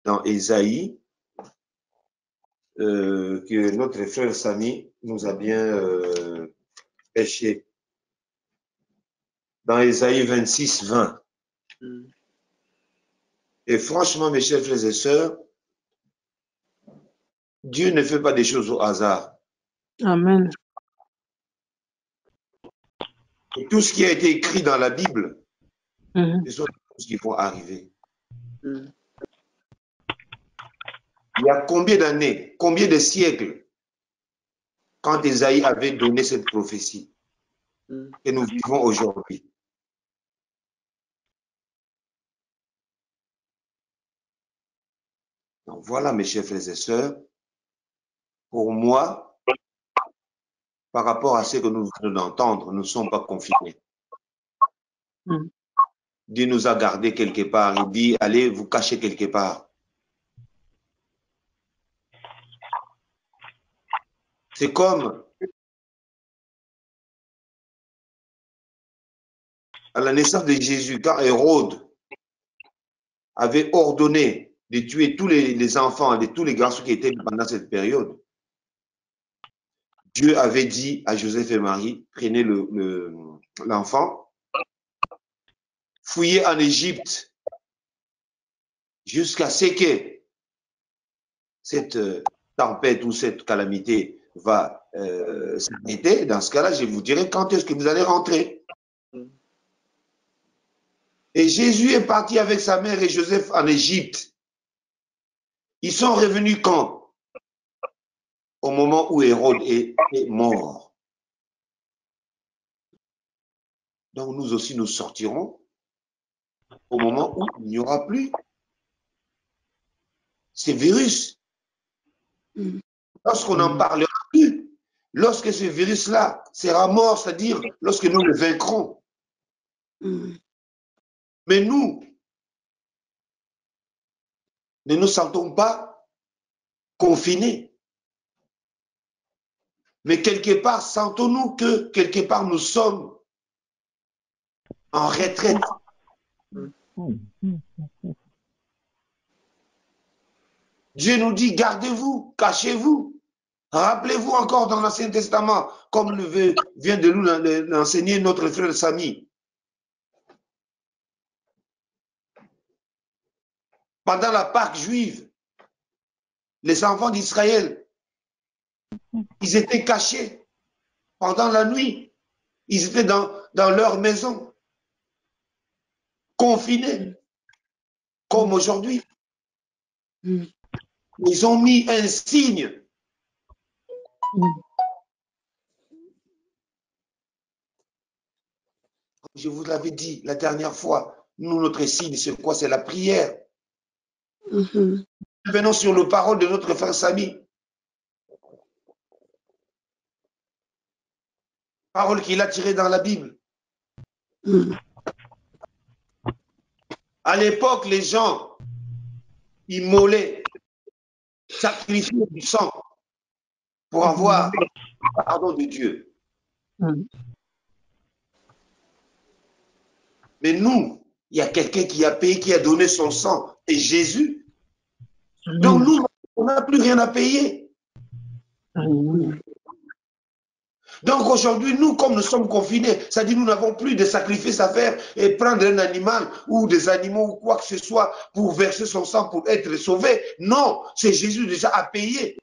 dans Ésaïe, que notre frère Samy nous a bien pêché. Dans Ésaïe 26, 20. Et franchement, mes chers frères et sœurs, Dieu ne fait pas des choses au hasard. Amen. Et tout ce qui a été écrit dans la Bible, ce sont des choses qui vont arriver. Il y a combien d'années, combien de siècles, quand Ésaïe avait donné cette prophétie que nous vivons aujourd'hui? Donc voilà, mes chers frères et sœurs, pour moi, par rapport à ce que nous venons d'entendre, nous ne sommes pas confinés. Dieu nous a gardés quelque part. Il dit, allez vous cacher quelque part. C'est comme à la naissance de Jésus, quand Hérode avait ordonné de tuer tous les enfants, tous les garçons qui étaient pendant cette période. Dieu avait dit à Joseph et Marie, prenez l'enfant, fouillez en Égypte jusqu'à ce que cette tempête ou cette calamité va s'arrêter. Dans ce cas-là, je vous dirai quand est-ce que vous allez rentrer. Et Jésus est parti avec sa mère et Joseph en Égypte. Ils sont revenus quand? Au moment où Hérode est mort. Donc nous aussi, nous sortirons au moment où il n'y aura plus ces virus. Lorsqu'on n'en parlera plus, lorsque ce virus-là sera mort, c'est-à-dire lorsque nous le vaincrons. Mais nous ne nous sentons pas confinés. Mais quelque part, sentons-nous que quelque part nous sommes en retraite. Dieu nous dit, gardez-vous, cachez-vous. Rappelez-vous encore dans l'Ancien Testament, comme vient de nous l'enseigner notre frère Samy. Pendant la Pâque juive, les enfants d'Israël, ils étaient cachés pendant la nuit. Ils étaient dans leur maison, confinés, comme aujourd'hui. Ils ont mis un signe. Je vous l'avais dit la dernière fois, nous, notre signe, c'est quoi? C'est la prière. Venons sur le parole de notre frère Samy. Parole qu'il a tirée dans la Bible. À l'époque, les gens immolaient, sacrifiaient du sang pour avoir le pardon de Dieu. Mais nous, il y a quelqu'un qui a payé, qui a donné son sang, et Jésus. Donc nous, on n'a plus rien à payer. Donc aujourd'hui, nous, comme nous sommes confinés, c'est-à-dire nous n'avons plus de sacrifices à faire et prendre un animal ou des animaux ou quoi que ce soit pour verser son sang pour être sauvé. Non, c'est Jésus déjà a payé.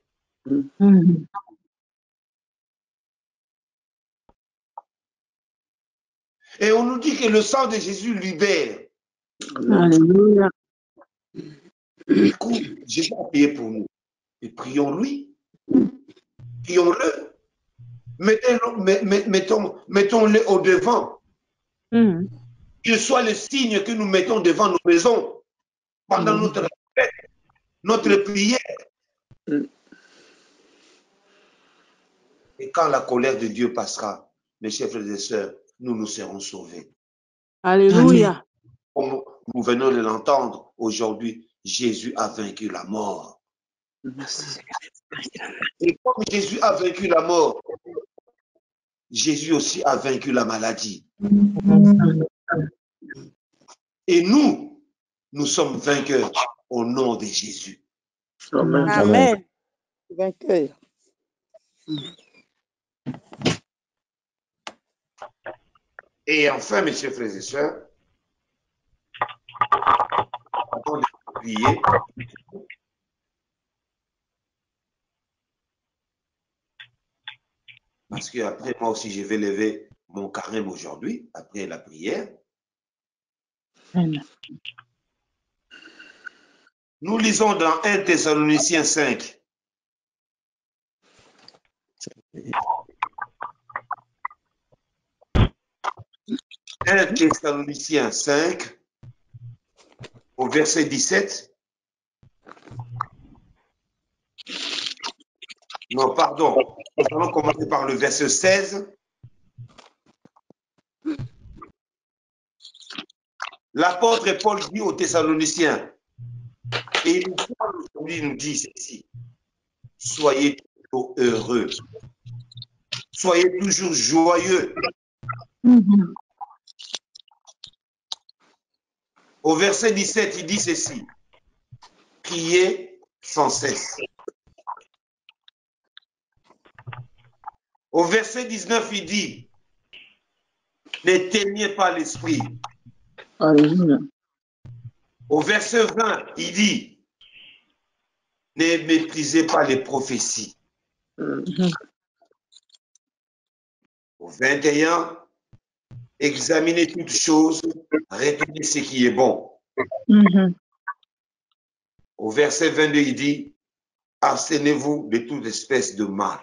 Et on nous dit que le sang de Jésus libère. Alléluia. Du coup, Jésus a payé pour nous. Et prions-lui. Prions-le. Mettons-le au devant. Qu'il soit le signe que nous mettons devant nos maisons pendant notre fête, notre prière. Et quand la colère de Dieu passera, mes chers frères et sœurs, nous serons sauvés. Alléluia. Comme nous venons de l'entendre aujourd'hui, Jésus a vaincu la mort. Et comme Jésus a vaincu la mort, Jésus aussi a vaincu la maladie. Et nous sommes vainqueurs au nom de Jésus. Amen. Vainqueur. Et enfin, mes chers frères et sœurs, avant de prier, parce qu'après moi aussi, je vais lever mon carême aujourd'hui, après la prière. Nous lisons dans 1 Thessaloniciens 5. « 1 Thessaloniciens 5, au verset 17. Non, pardon. Nous allons commencer par le verset 16. L'apôtre Paul dit aux Thessaloniciens, et il nous dit ceci: soyez toujours heureux, soyez toujours joyeux. Au verset 17, il dit ceci: priez sans cesse. Au verset 19, il dit: n'éteignez pas l'esprit. Alléluia. Au verset 20, il dit: ne méprisez pas les prophéties. Au 21, examinez toutes choses, retenez ce qui est bon. Au verset 22, il dit: abstenez-vous de toute espèce de mal.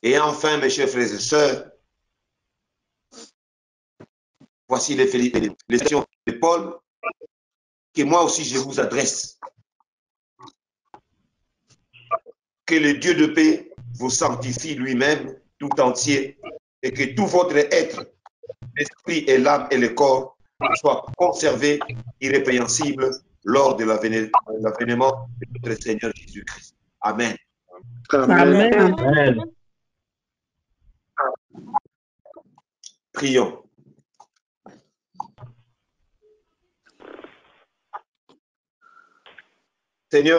Et enfin, mes chers frères et sœurs, voici les félicitations de Paul que moi aussi je vous adresse. Que le Dieu de paix vous sanctifie lui-même tout entier et que tout votre être, l'esprit et l'âme et le corps soient conservés irrépréhensibles lors de l'avènement de notre Seigneur Jésus-Christ. Amen. Amen. Amen. Prions. Seigneur